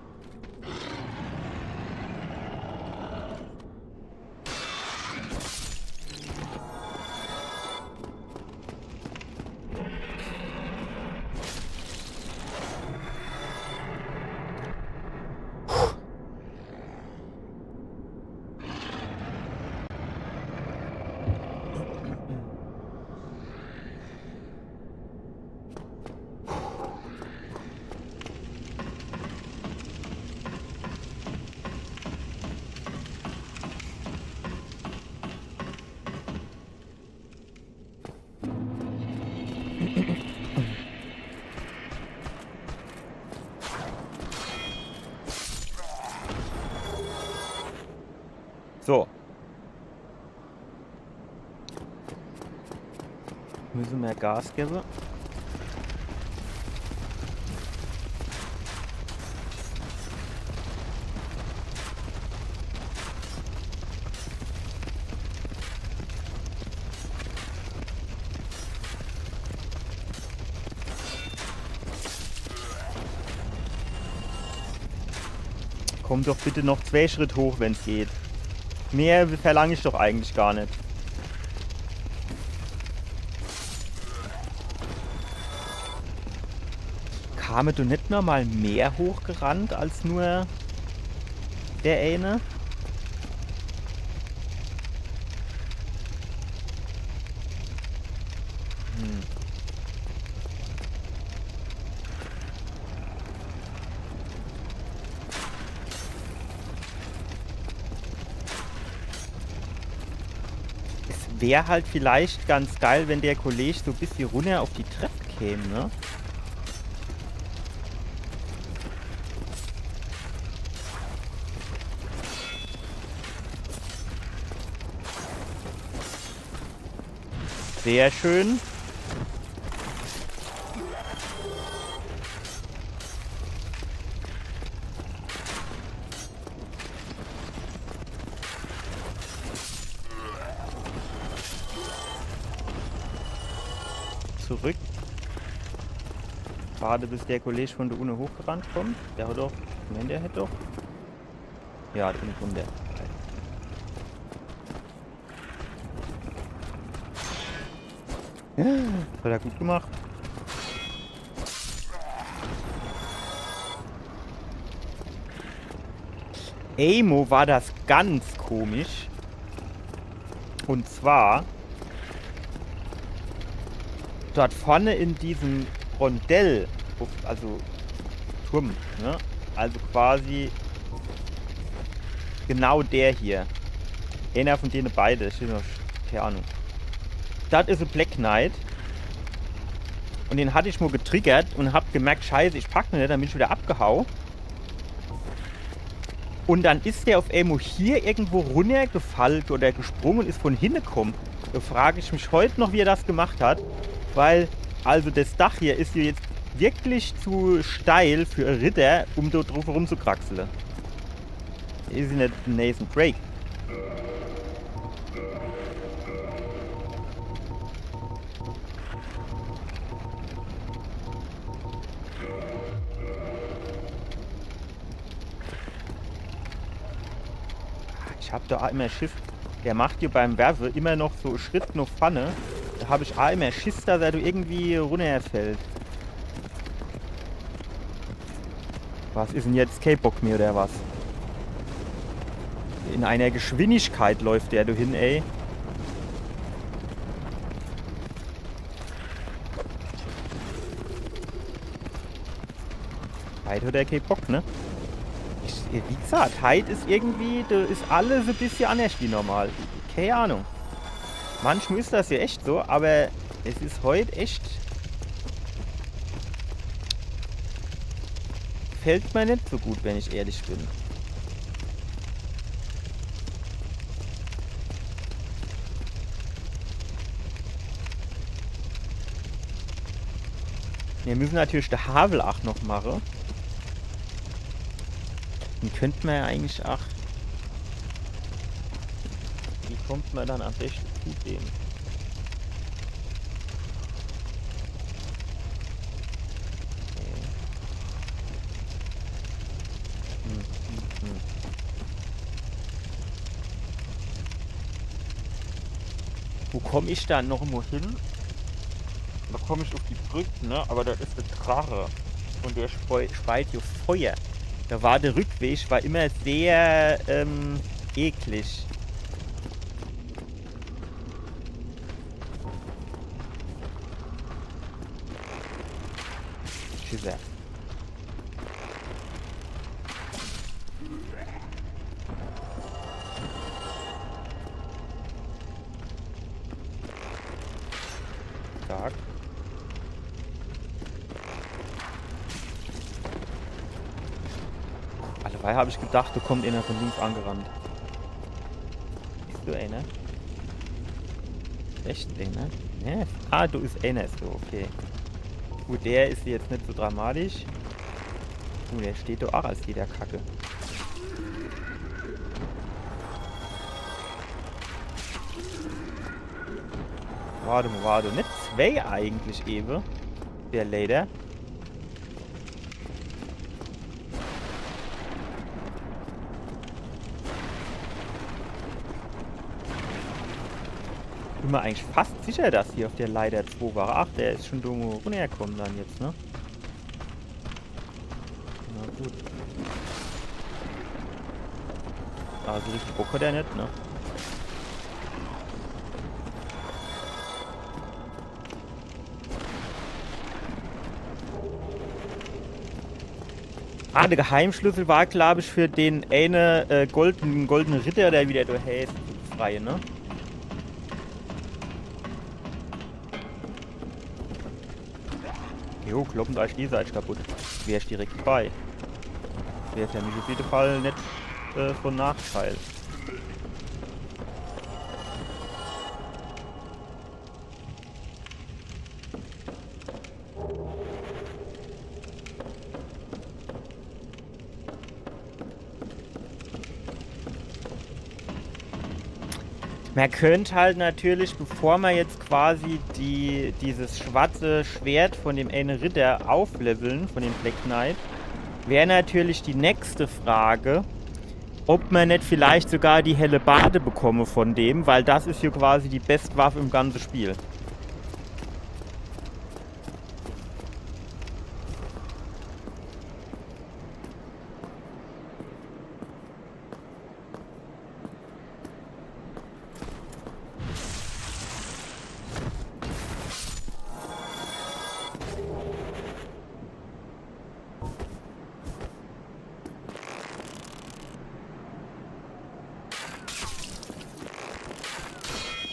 So. Müssen wir Gas geben. Komm doch bitte noch 2 Schritte hoch, wenn es geht. Mehr verlange ich doch eigentlich gar nicht. Kam du nicht noch mal mehr hochgerannt als nur der eine? Es wäre halt vielleicht ganz geil, wenn der Kollege so ein bisschen runter auf die Treppe käme, ne? Sehr schön. Zurück. Warte, bis der Kollege von der Uni hochgerannt kommt. Der hat doch. Moment, der hätte doch. Ja, da bin ich runter. Das hat er gut gemacht. Amo war das ganz komisch. Und zwar dort vorne in diesem Rondell, also Turm, ne? Also quasi genau der hier. Einer von denen beide, ich weiß noch, keine Ahnung. Das ist ein Black Knight. Und den hatte ich mal getriggert und hab gemerkt, scheiße, ich pack ihn nicht, dann bin ich wieder abgehauen. Und dann ist der auf einmal hier irgendwo runtergefallen oder gesprungen und ist von hinten gekommen. Da frage ich mich heute noch, wie er das gemacht hat. Weil, also das Dach hier ist hier jetzt wirklich zu steil für einen Ritter, um dort drauf rumzukraxeln. Ist nicht Nathan Drake. Ich hab da auch immer Schiff. Der macht dir beim Werfen immer noch so einen Schritt nach vorne. Da habe ich auch immer Schiss, dass er irgendwie runterfällt. Was ist denn jetzt K-Bock mir oder was? In einer Geschwindigkeit läuft der hin, ey. Heute hat der K-Bock, ne? Wie gesagt, heute ist irgendwie, da ist alles ein bisschen anders wie normal. Keine Ahnung. Manchmal ist das ja echt so, aber es ist heute echt... Gefällt mir nicht so gut, wenn ich ehrlich bin. Wir müssen natürlich den Havel auch noch machen. Den könnte man ja eigentlich auch... Wie kommt man dann am besten zu dem? Wo komme ich dann noch mal hin? Da komme ich auf die Brücke, ne? Aber da ist eine Drache. Und der speit hier Feuer. Da war der Rückweg, war immer sehr eklig. Tschüss. Tag. Alleweil habe ich gedacht, da kommt einer von links angerannt. du einer? Echt einer? Ne? Ah, du ist einer, so, okay. Gut, der ist jetzt nicht so dramatisch. Der steht doch auch als jeder Kacke. Warte. Nicht zwei eigentlich eben. Der Lader. Ich bin mir eigentlich fast sicher, dass hier auf der Leiter 2 war. Ach, der ist schon dumm runtergekommen dann jetzt, ne? Na gut. Also richtig Bock hat er nicht, ne? Ah, der Geheimschlüssel war, glaube ich, für den eine goldenen Ritter, der wieder durch Häs freie, ne? Jo, kloppen da ist die Seite kaputt. Wäre ich direkt bei. Wäre für mich auf jeden Fall nicht von Nachteil. Man könnte halt natürlich, bevor man jetzt quasi dieses schwarze Schwert von dem einen Ritter aufleveln, von dem Black Knight, wäre natürlich die nächste Frage, ob man nicht vielleicht sogar die helle Bade bekomme von dem, weil das ist hier quasi die Bestwaffe im ganzen Spiel.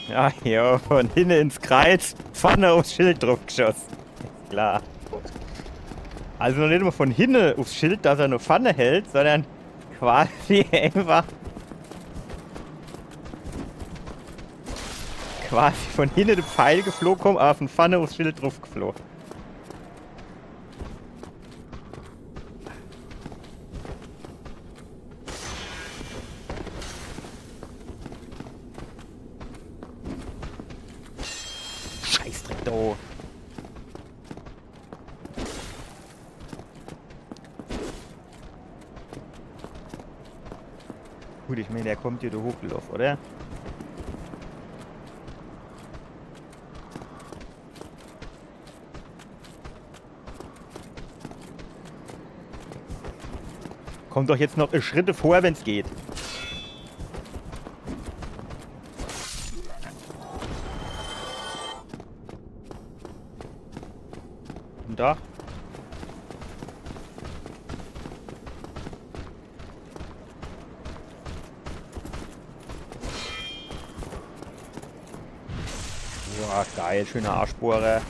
Ja, jo, von hinten ins Kreuz, vorne aufs Schild drauf geschossen. Ist klar. Also noch nicht nur von hinten aufs Schild, dass er eine Pfanne hält, sondern quasi einfach von hinten der Pfeil geflogen, kommt auf eine Pfanne aufs Schild drauf geflogen. Scheißdreck da. Gut, ich meine, der kommt hier da hochgelaufen, oder? Kommt doch jetzt noch Schritte vor, wenn es geht. Und da? Boah, geil, schöne Arschbohrer.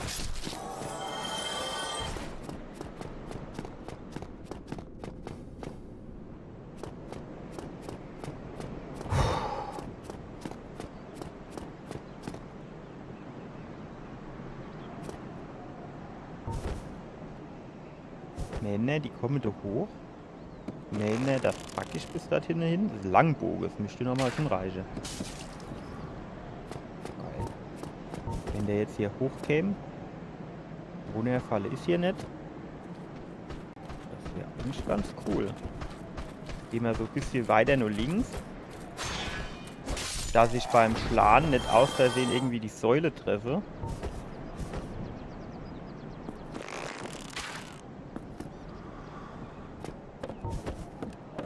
Ne, die kommen da hoch. Ne, das pack ich bis dorthin hin. Das ist Langbogen, das müsste nochmal schon reichen. Geil. Wenn der jetzt hier hochkäme. Runterfalle ist hier nicht. Das wäre eigentlich ganz cool. Gehen wir so ein bisschen weiter nur links. Dass ich beim Schlagen nicht aus Versehen irgendwie die Säule treffe.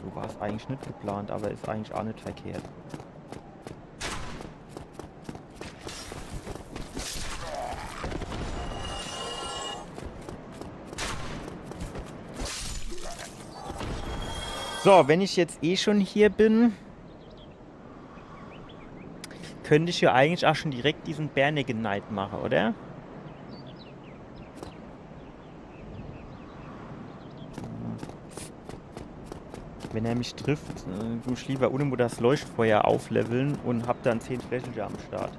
So war es eigentlich nicht geplant, aber ist eigentlich auch nicht verkehrt. So, wenn ich jetzt eh schon hier bin, könnte ich ja eigentlich auch schon direkt diesen Bernigan Knight machen, oder? Wenn er mich trifft, tue ich lieber ohne das Leuchtfeuer aufleveln und hab dann 10 Flächen am Start.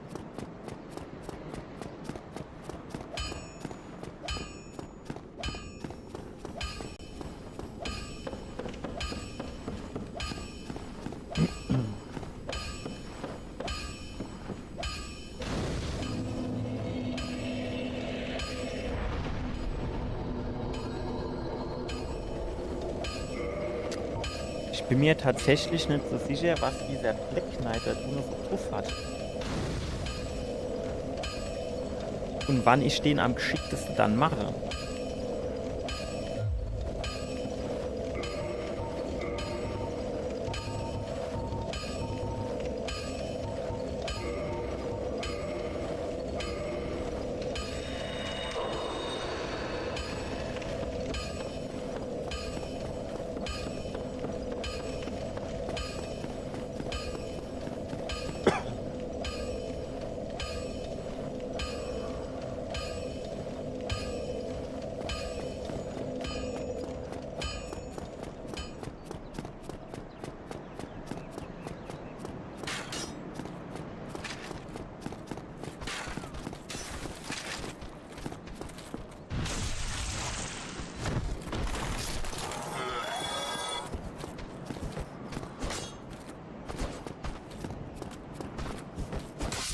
Ich bin mir tatsächlich nicht so sicher, was dieser Black Knight da drüben so drauf hat. Und wann ich den am geschicktesten dann mache.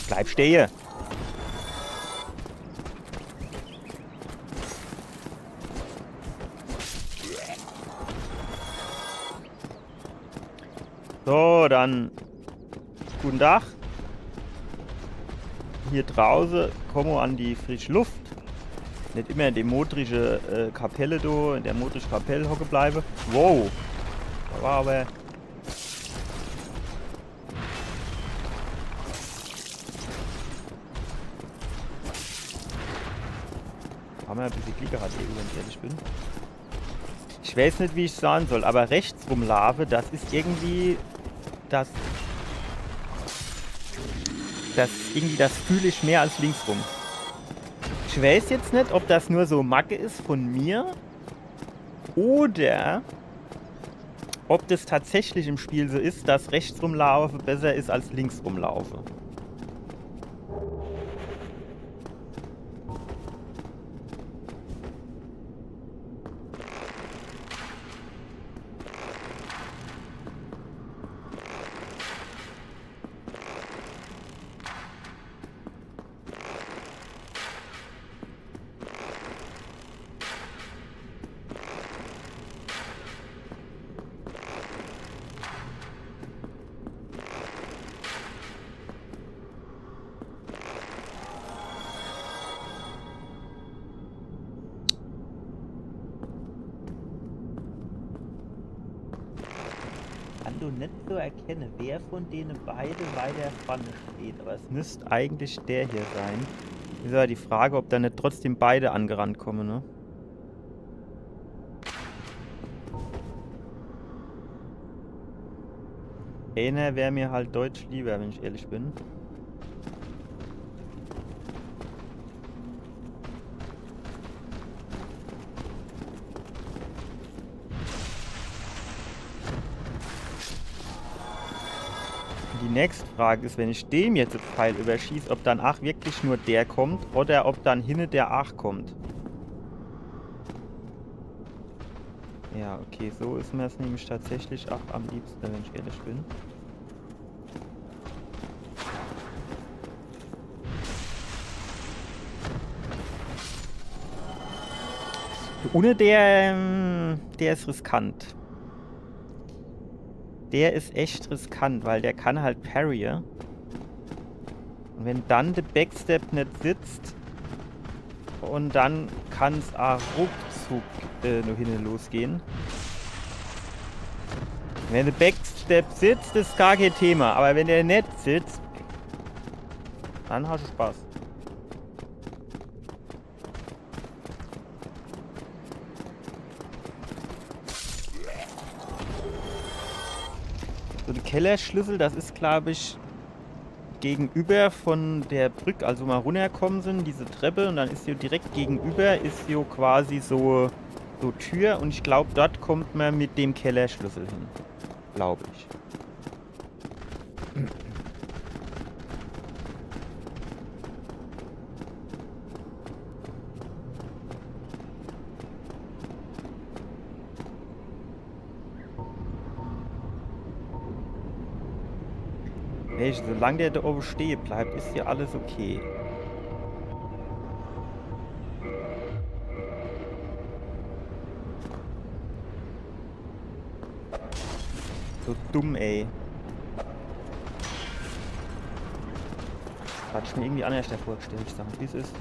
Bleib stehen. So, dann guten Tag. Hier draußen kommen an die frische Luft. Nicht immer in der modrische Kapelle in der modrische Kapelle hocke bleibe. Wow. Da war aber... Haben wir ein bisschen Glück gehabt, wenn ich ehrlich bin. Ich weiß nicht, wie ich sagen soll, aber rechts rumlaufe, das ist irgendwie... Das fühle ich mehr als links rum. Ich weiß jetzt nicht, ob das nur so Macke ist von mir oder ob das tatsächlich im Spiel so ist, dass rechts rumlaufe besser ist als links rumlaufe. Kann du nicht so erkennen, wer von denen beide weiter vorne steht. Aber es müsste eigentlich der hier sein. Ist aber die Frage, ob da nicht trotzdem beide angerannt kommen, ne? Einer wäre mir halt deutlich lieber, wenn ich ehrlich bin. Die nächste Frage ist, wenn ich dem jetzt das Pfeil überschieße, ob dann auch wirklich nur der kommt oder ob dann hinne der auch kommt. Ja, okay, so ist mir es nämlich tatsächlich auch am liebsten, wenn ich ehrlich bin. Ohne der ist riskant. Der ist echt riskant, weil der kann halt parryen. Und wenn dann der Backstep nicht sitzt und dann kann es auch ruckzuck nur hinten losgehen. Wenn der Backstep sitzt, ist gar kein Thema. Aber wenn der nicht sitzt, dann hast du Spaß. So, der Kellerschlüssel, das ist, glaube ich, gegenüber von der Brücke, also mal runterkommen sind, diese Treppe, und dann ist hier direkt gegenüber, ist hier quasi so so Tür und ich glaube, dort kommt man mit dem Kellerschlüssel hin. Glaube ich. Hey, solange der da oben stehen bleibt, ist hier alles okay. So dumm, ey. Hatte ich mir irgendwie anders vorgestellt, ich sag mal, wie es ist.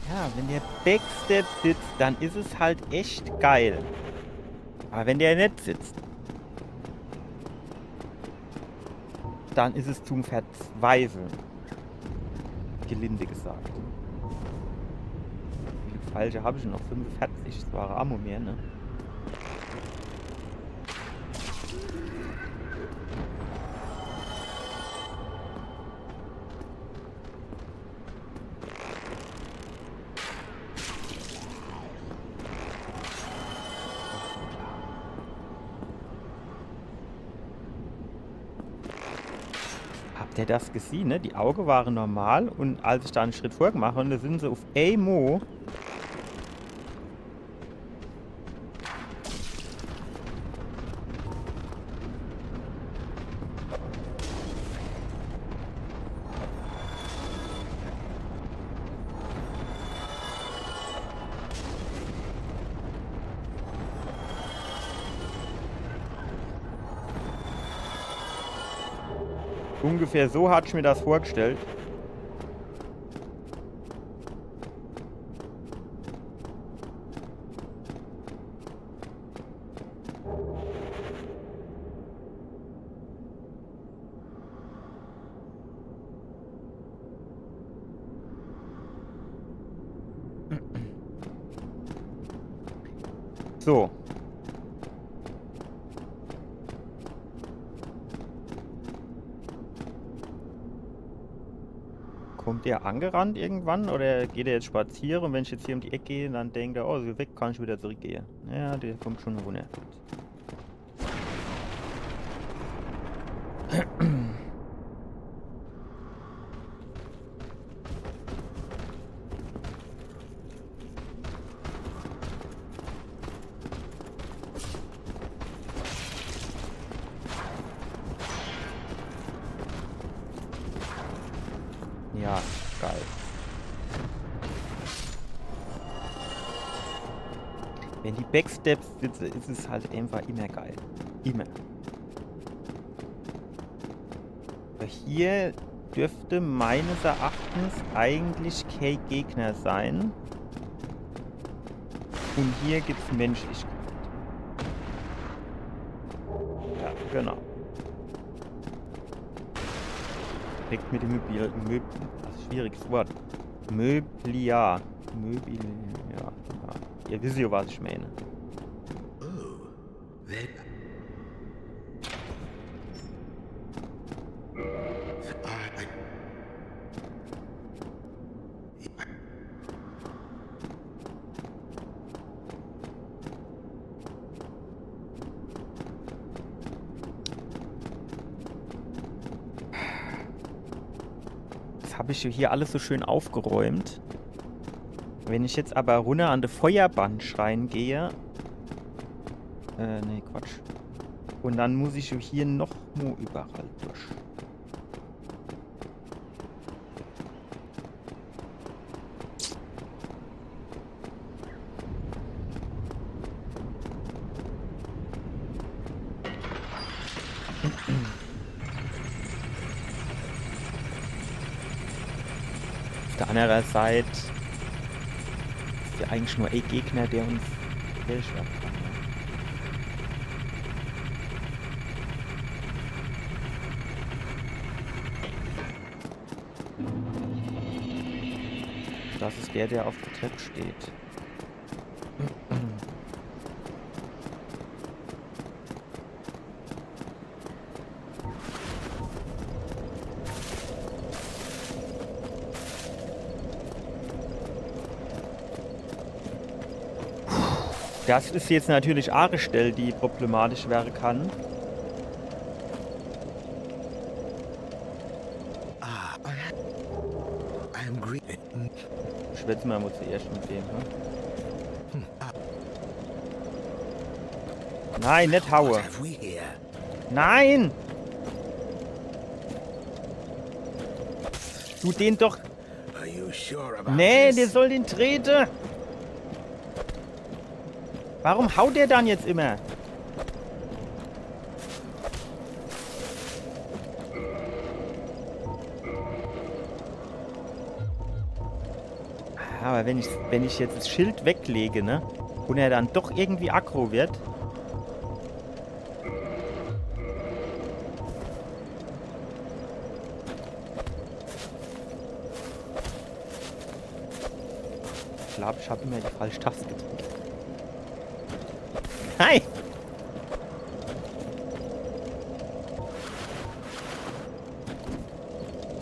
Ja, wenn der Backstep sitzt, dann ist es halt echt geil. Aber wenn der nicht sitzt, dann ist es zum Verzweifeln. Gelinde gesagt. Wie viele falsche habe ich noch? 45. Das war Ammo mehr, ne? Habt ihr das gesehen, ne? Die Augen waren normal und als ich da einen Schritt vorgemacht habe, sind sie auf einmal ungefähr so hatte ich mir das vorgestellt. So. Kommt der angerannt irgendwann oder geht er jetzt spazieren? Und wenn ich jetzt hier um die Ecke gehe, dann denkt er, oh, so weg kann ich wieder zurückgehen. Ja, der kommt schon runter. Ja, geil. Wenn die Backsteps sitzen, ist es halt einfach immer geil. Immer. Aber hier dürfte meines Erachtens eigentlich kein Gegner sein. Und hier gibt es Menschlichkeit. Ja, genau. Direkt mit dem schwieriges Wort. Möbliar. Ja. Ihr wisst ja, was ich meine. Habe ich hier alles so schön aufgeräumt. Wenn ich jetzt aber runter an den Feuerband reingehe. Nee, Quatsch. Und dann muss ich hier noch mal überall durch. Auf der anderen Seite ist ja eigentlich nur ein Gegner, der uns Gesellschaft kann. Das ist der auf der Treppe steht. Das ist jetzt natürlich eine Stelle, die problematisch werden kann. Schwätzen wir mal zuerst mit dem, ne? Nein, nicht haue. Nein! Du den doch... Nee, der soll den treten. Warum haut der dann jetzt immer? Aber wenn ich jetzt das Schild weglege, ne? Und er dann doch irgendwie aggro wird. Ich glaube, ich habe immer die falsche Taste gedrückt. Hi!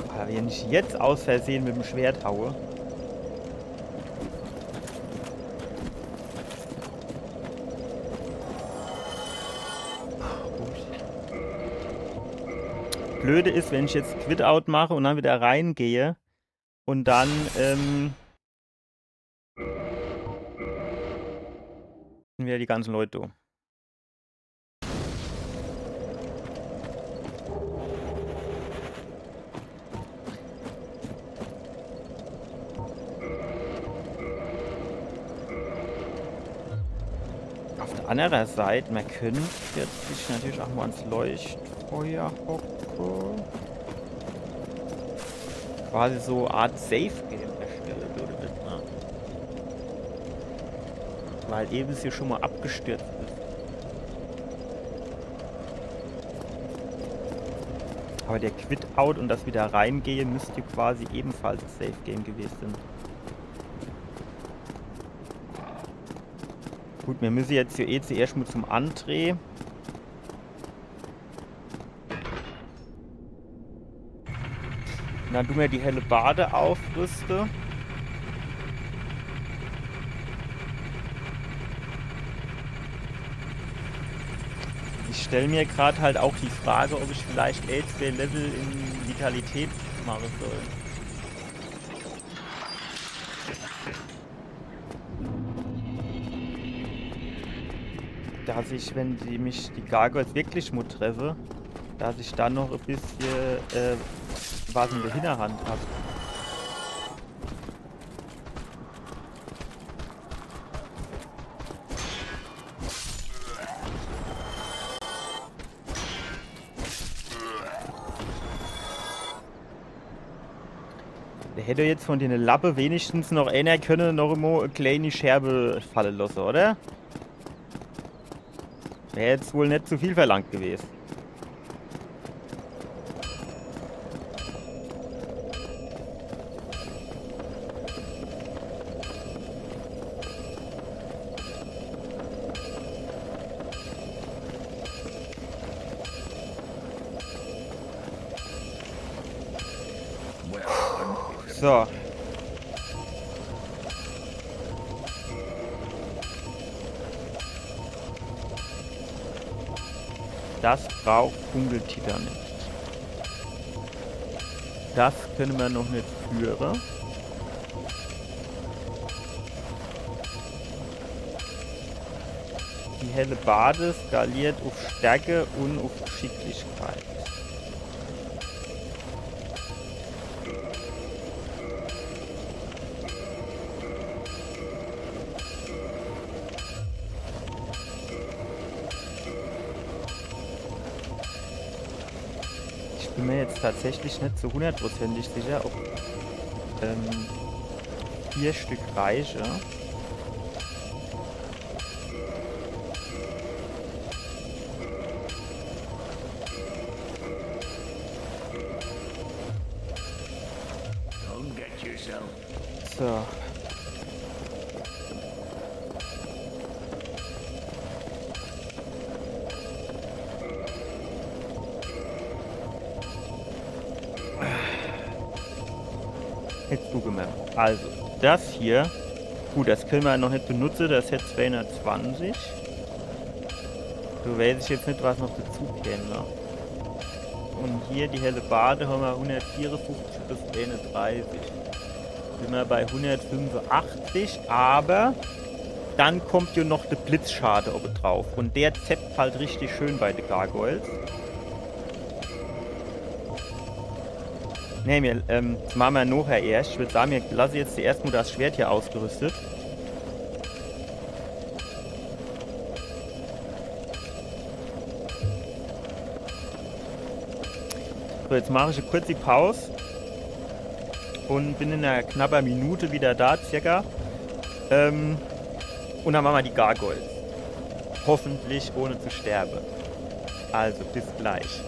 Aber wenn ich jetzt aus Versehen mit dem Schwert haue. Blöde ist, wenn ich jetzt Quit-Out mache und dann wieder reingehe und dann sind wieder die ganzen Leute da. Auf der anderen Seite, man könnte jetzt sich natürlich auch mal ans Leuchtfeuer hocken. Quasi so eine Art Safe-Game erstellen würde das, ne? Weil eben es hier schon mal abgestürzt ist. Aber der Quit-Out und das wieder reingehen müsste quasi ebenfalls ein Safe-Game gewesen sein. Gut, wir müssen jetzt hier zuerst mal zum Andreh. Und dann tun wir die helle Bade aufrüsten. Ich stelle mir gerade halt auch die Frage, ob ich vielleicht 2 Level in Vitalität machen soll. Dass ich, wenn mich die Gargoyles wirklich mal treffe, dass ich dann noch ein bisschen was in der Hinterhand habe. Der hätte jetzt von den Lappe wenigstens noch einer können, noch immer eine kleine Scherbe fallen lassen, oder? Wäre jetzt wohl nicht zu viel verlangt gewesen. So. Das braucht Funkeltitan nicht. Das können wir noch nicht führen. Die helle Bade skaliert auf Stärke und auf Geschicklichkeit. Ich bin mir jetzt tatsächlich nicht so hundertprozentig sicher, ob 4 Stück reichen. So. Jetzt gucken wir. Also, das hier Gut, das können wir noch nicht benutzen, das hat 220. So weiß ich jetzt nicht, was noch dazu käme. Und hier die helle Bade haben wir 154 bis 31. Sind wir bei 185, aber dann kommt ja noch der Blitzschade oben drauf. Und der zeppt halt richtig schön bei den Gargoyles. Ne, das machen wir nachher erst. Ich würde sagen, wir lassen jetzt zuerst mal das Schwert hier ausgerüstet. So, jetzt mache ich eine kurze Pause. Und bin in einer knappen Minute wieder da, circa. Und dann machen wir die Gargoyles. Hoffentlich ohne zu sterben. Also, bis gleich.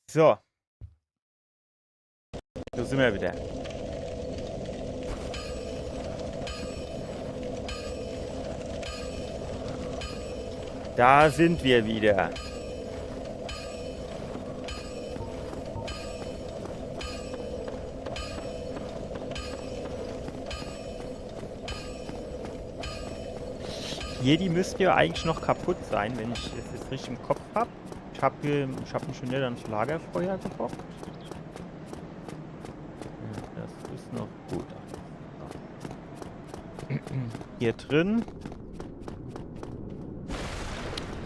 So. So sind wir wieder. Da sind wir wieder. Hier, die müsste ja eigentlich noch kaputt sein, wenn ich es jetzt richtig im Kopf habe. Ich hab mich schon wieder ans Lagerfeuer gebockt. Ja, das ist noch gut. Hier drin.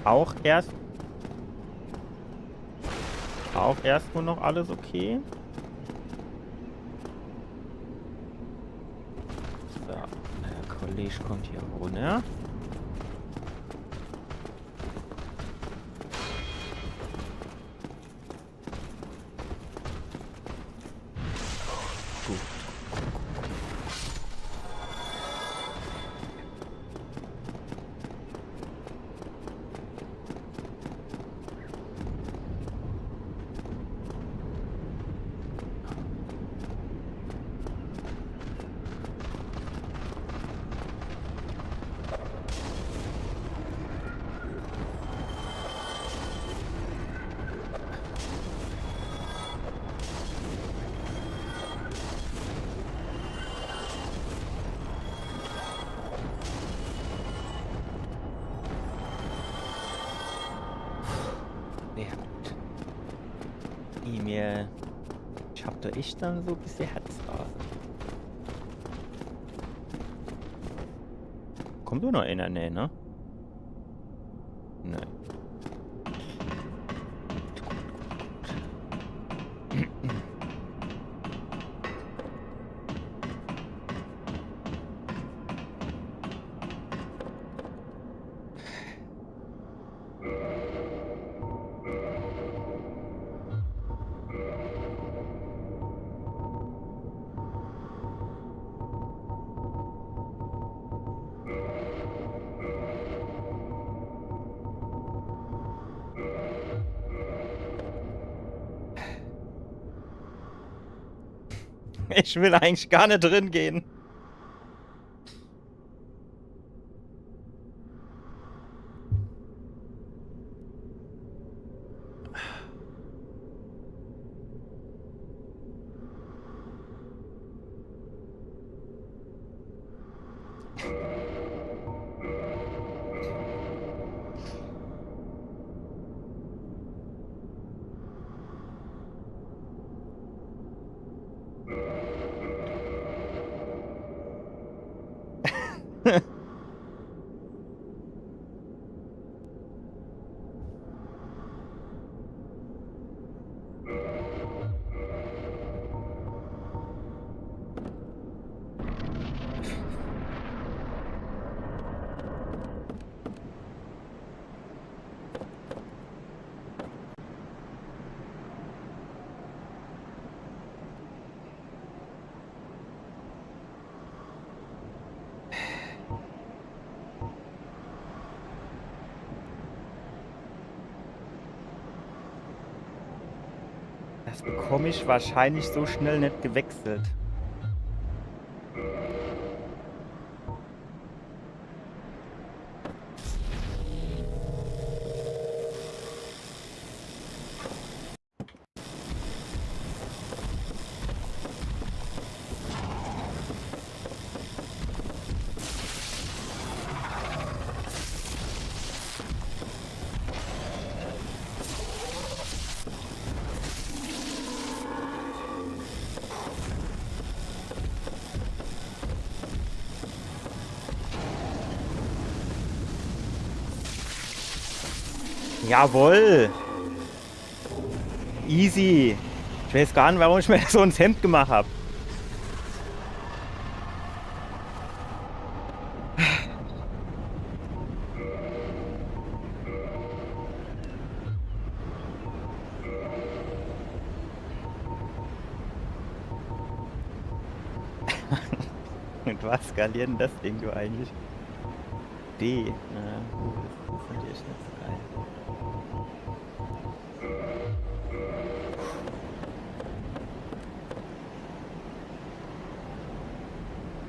Auch erstmal noch alles okay. So, der Kollege kommt hier runter. Ich hab da echt dann so ein bisschen Herzrasen. Kommt doch noch einer, ne? Nein. Ich will eigentlich gar nicht drin gehen. Das bekomme ich wahrscheinlich so schnell nicht gewechselt. Jawohl! Easy! Ich weiß gar nicht, warum ich mir so ins Hemd gemacht habe. Und was skaliert denn das Ding du eigentlich? D. Na, das ist natürlich nicht so geil.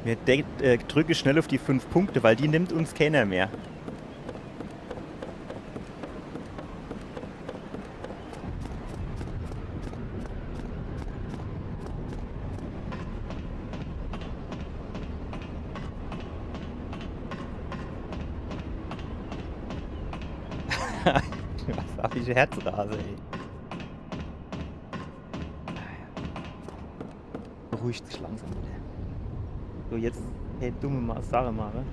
Wir drücke schnell auf die 5 Punkte, weil die nimmt uns keiner mehr. Was hab ich Herzrase, ey. Beruhigt sich langsam wieder. So, jetzt, hey, dumme Sache mache.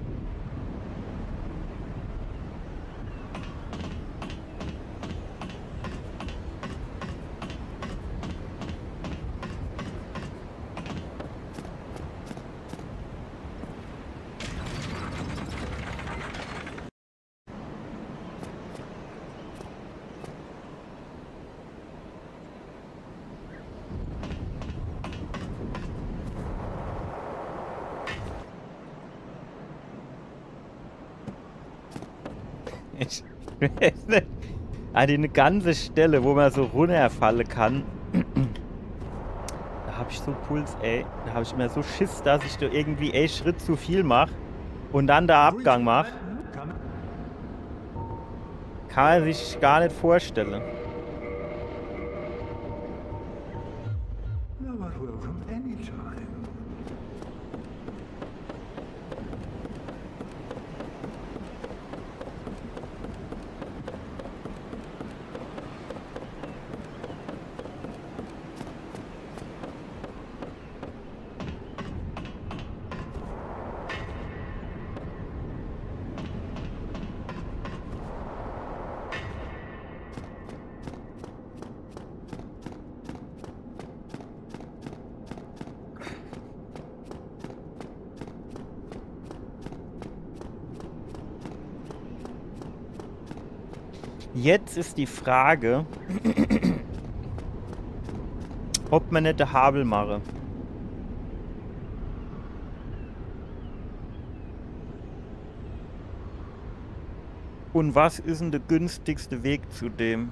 Ich weiß nicht. Also eine ganze Stelle, wo man so runterfallen kann. Da habe ich so Puls, ey. Da habe ich immer so Schiss, dass ich da irgendwie einen Schritt zu viel mache und dann der Abgang mache. Kann man sich gar nicht vorstellen. Now at will from any time. Jetzt ist die Frage, ob man nicht den Habel mache. Und was ist denn der günstigste Weg zu dem?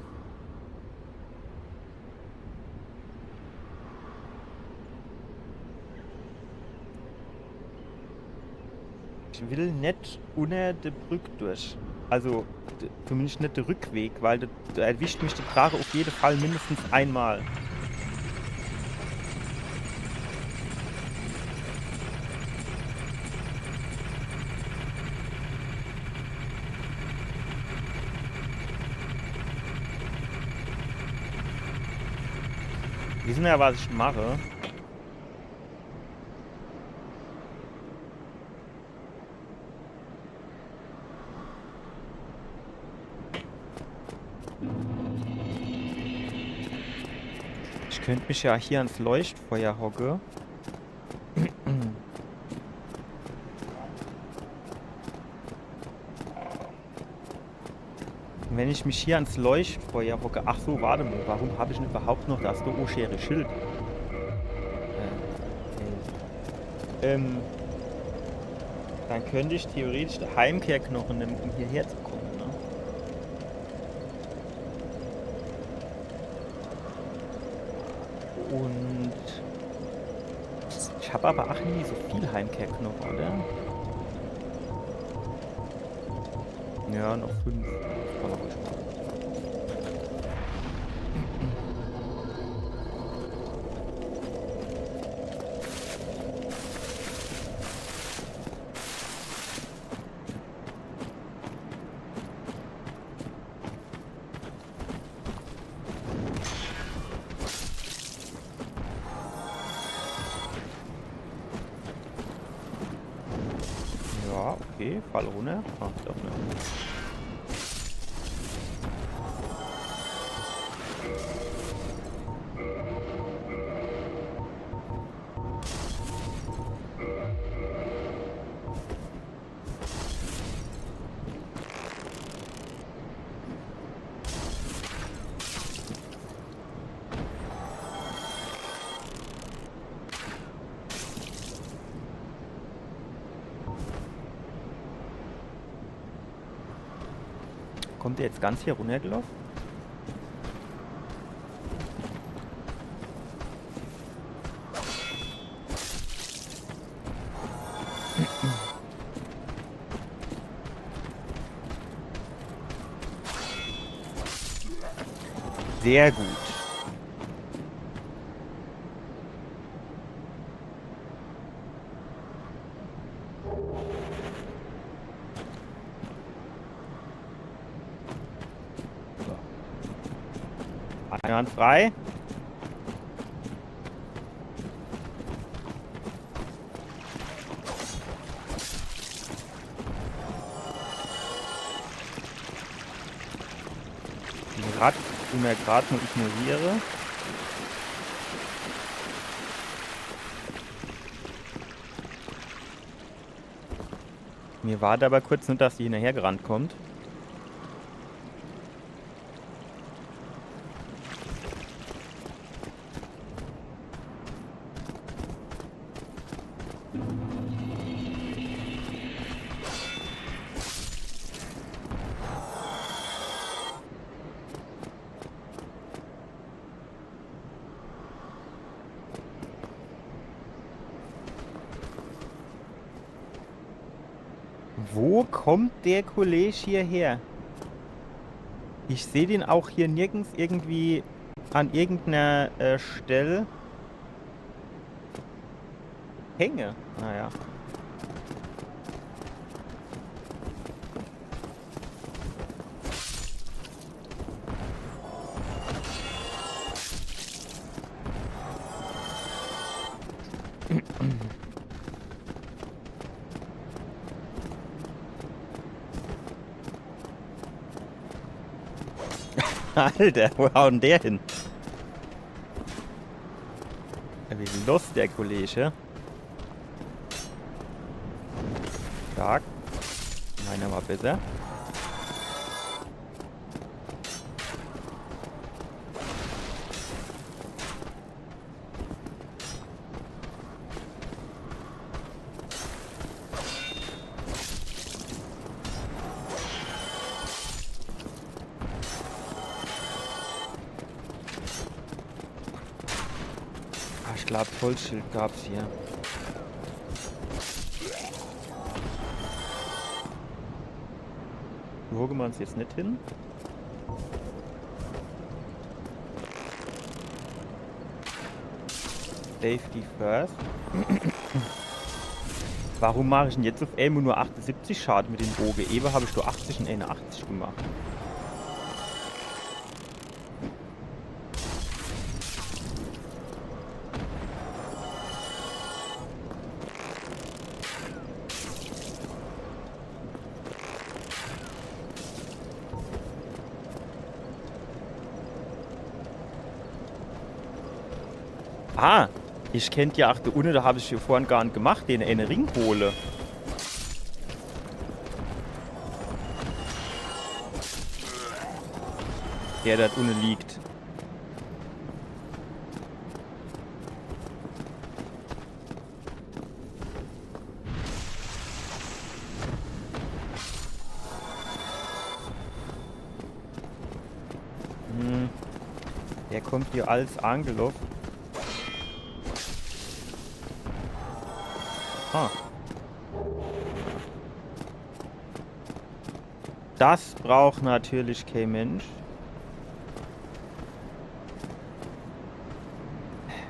Ich will nicht unter der Brücke durch. Also zumindest nicht der Rückweg, weil da erwischt mich der Drache auf jeden Fall mindestens einmal. Wissen ja, was ich mache. Ich könnte mich ja hier ans Leuchtfeuer hocke. Wenn ich mich hier ans Leuchtfeuer hocke. Ach so, warte mal. Warum habe ich denn überhaupt noch das Schere Schild? Dann könnte ich theoretisch den Heimkehrknochen nehmen, um hierher zu kommen. Ne? Und ich habe aber auch nie so viel Heimkehrknochen, oder? Ja, noch 5. Kann man ruhig machen. Ja, okay, Fall runter. Ach, doch nicht. Kommt der jetzt ganz hier runtergelaufen? Sehr gut. Einwandfrei. Den Rad, den wir gerade nur ignoriere. Mir war aber kurz nur, dass die hinterher gerannt kommt. Wo kommt der Kollege hierher? Ich sehe den auch hier nirgends irgendwie an irgendeiner Stelle. Hänge. Naja. Alter, wo haut denn der hin? Ja, wie ist los, der Kollege? Stark. Meiner war besser. ich glaube, Vollschild gab's hier. Wo gehen wir uns jetzt nicht hin? Safety first. Warum mache ich denn jetzt auf Elmo nur 78 Schaden mit dem Bogen? Eben habe ich nur 80 und 81 gemacht. Ah, ich kennt ja, ach, da unten, da habe ich hier vorhin gar nicht gemacht, den eine Ring hole. Der dort unten liegt. Der kommt hier als angelaufen. Ah. Das braucht natürlich kein Mensch.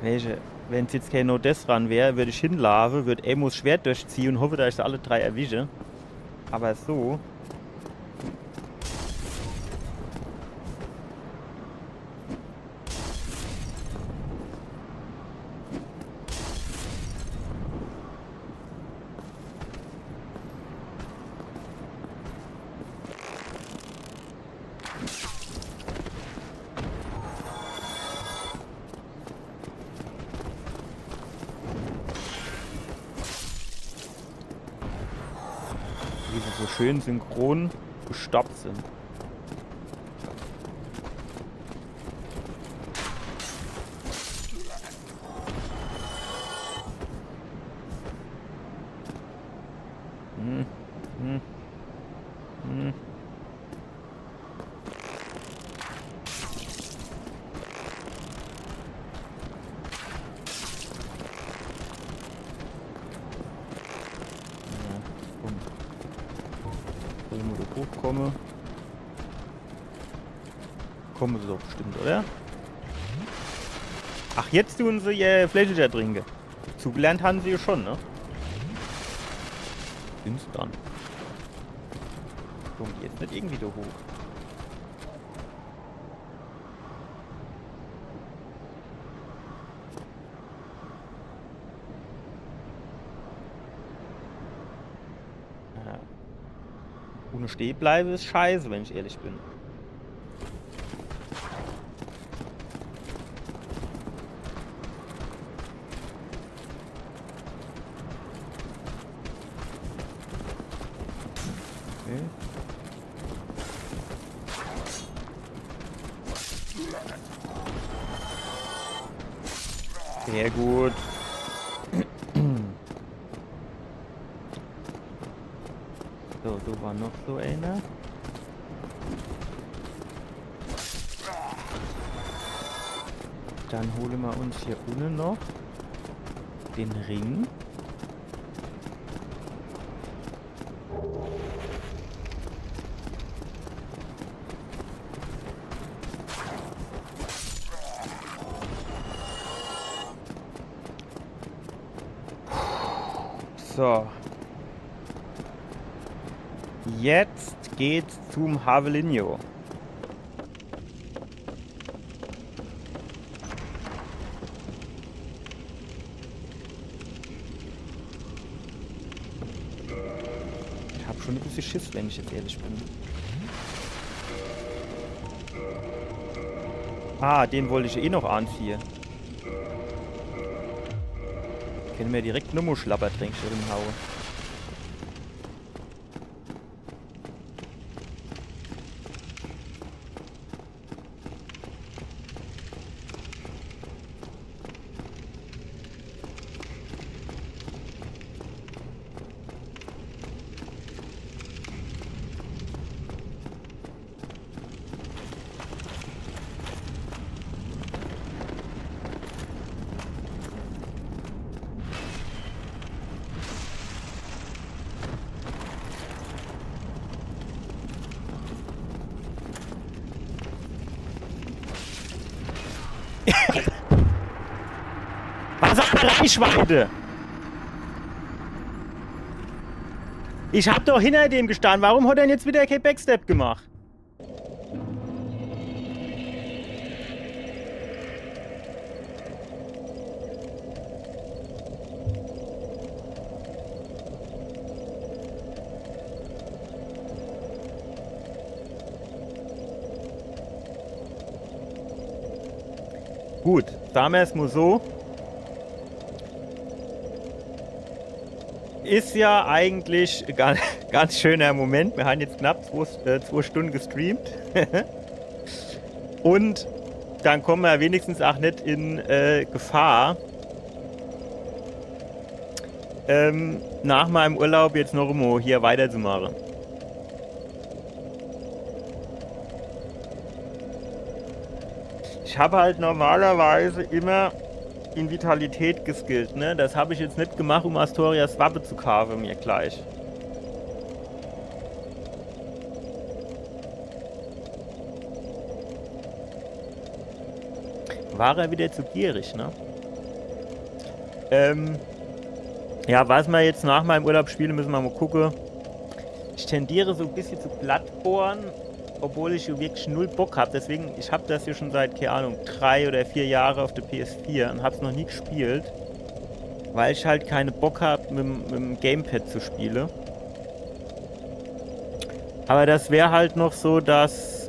Wenn es jetzt kein No-Des ran wäre, würde ich hinlaufen, würde Amos Schwert durchziehen und hoffe, dass ich sie alle drei erwische. Aber so. Wie sie so schön synchron gestoppt sind. Hochkomme. Kommen sie doch bestimmt, oder? Ach, jetzt tun sie ihr Fläschchen trinken. Zugelernt haben sie ja schon, ne? Sind's dann. Kommen die jetzt nicht irgendwie da hoch? Ohne stehen bleiben ist scheiße, wenn ich ehrlich bin. Okay. Sehr gut. So, da war noch so einer. Dann holen wir uns hier unten noch den Ring. So. Jetzt geht's zum Javelino. Ich habe schon ein bisschen Schiss, wenn ich jetzt ehrlich bin. Ah, den wollte ich eh noch anziehen. Können wir direkt nur Muschlappertränkchen hauen. Reichweite! Ich hab doch hinter dem gestanden. Warum hat er denn jetzt wieder kein Backstep gemacht? Gut, sagen wir es mal so. Ist ja eigentlich ein ganz schöner Moment. Wir haben jetzt knapp 2 Stunden gestreamt. Und dann kommen wir wenigstens auch nicht in Gefahr, nach meinem Urlaub jetzt noch mal hier weiterzumachen. Ich habe halt normalerweise immer in Vitalität geskillt, ne? Das habe ich jetzt nicht gemacht, um Astorias Wappe zu kaufen, mir gleich. War er wieder zu gierig, ne? Ja, was wir jetzt nach meinem Urlaub spielen, müssen wir mal gucken. Ich tendiere so ein bisschen zu Bloodborne, obwohl ich hier wirklich null Bock habe. Deswegen, ich habe das hier schon seit, keine Ahnung, 3 oder 4 Jahre auf der PS4 und habe es noch nie gespielt, weil ich halt keine Bock habe, mit dem Gamepad zu spielen. Aber das wäre halt noch so das,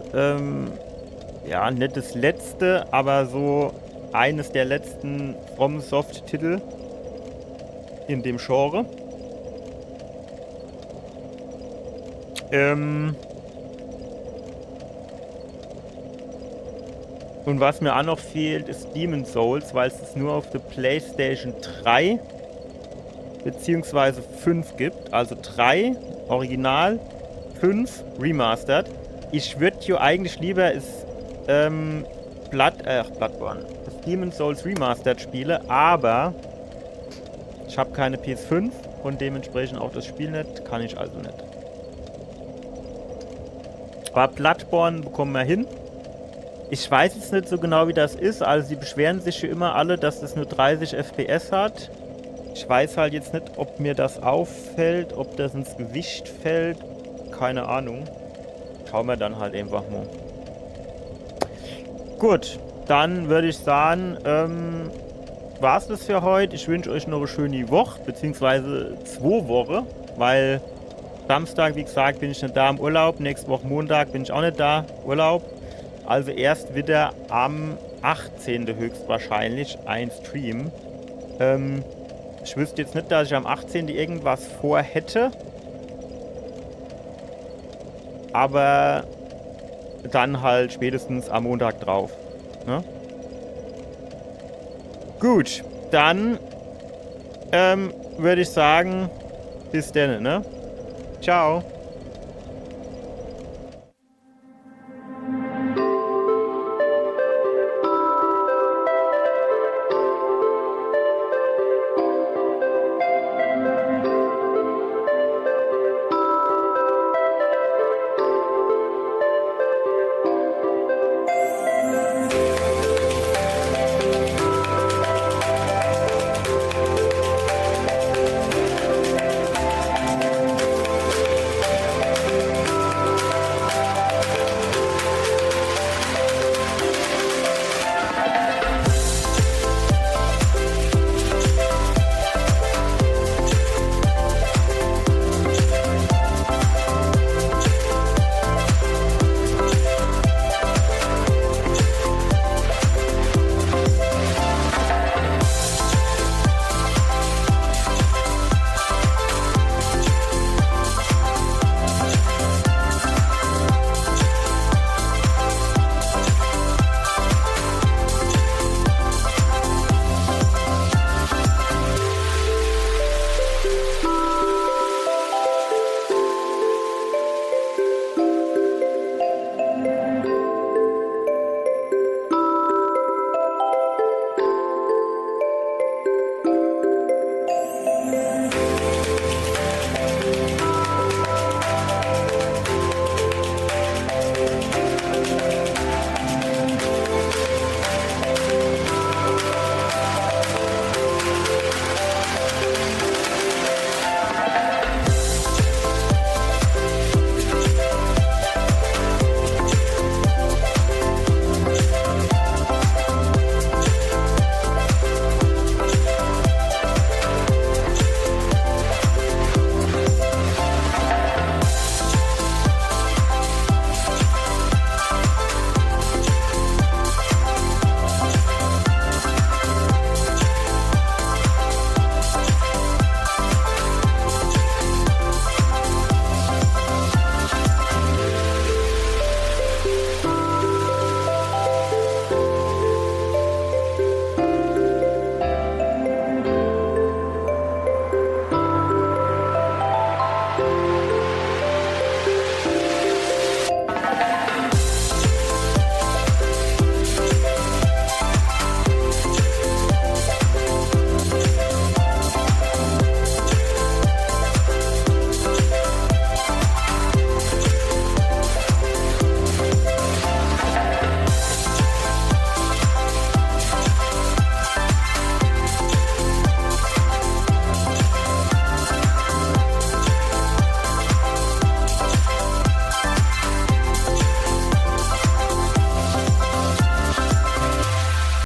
ja, nicht das letzte, aber so eines der letzten FromSoft-Titel in dem Genre. Und was mir auch noch fehlt, ist Demon's Souls, weil es nur auf der PlayStation 3 bzw. 5 gibt. Also 3 Original, 5 Remastered. Ich würde hier eigentlich lieber Bloodborne, das Demon's Souls Remastered spiele, aber ich habe keine PS5 und dementsprechend auch das Spiel nicht, kann ich also nicht. Aber Bloodborne bekommen wir hin. Ich weiß jetzt nicht so genau, wie das ist. Also sie beschweren sich hier immer alle, dass das nur 30 FPS hat. Ich weiß halt jetzt nicht, ob mir das auffällt, ob das ins Gewicht fällt. Keine Ahnung. Schauen wir dann halt einfach mal. Gut, dann würde ich sagen, war es das für heute. Ich wünsche euch noch eine schöne Woche, beziehungsweise 2 Wochen, weil Samstag, wie gesagt, bin ich nicht da im Urlaub. Nächste Woche Montag bin ich auch nicht da, Urlaub. Also erst wieder am 18. höchstwahrscheinlich ein Stream. Ich wüsste jetzt nicht, dass ich am 18. irgendwas vorhätte. Aber dann halt spätestens am Montag drauf. Ne? Gut, dann würde ich sagen, bis dann, ne? Ciao.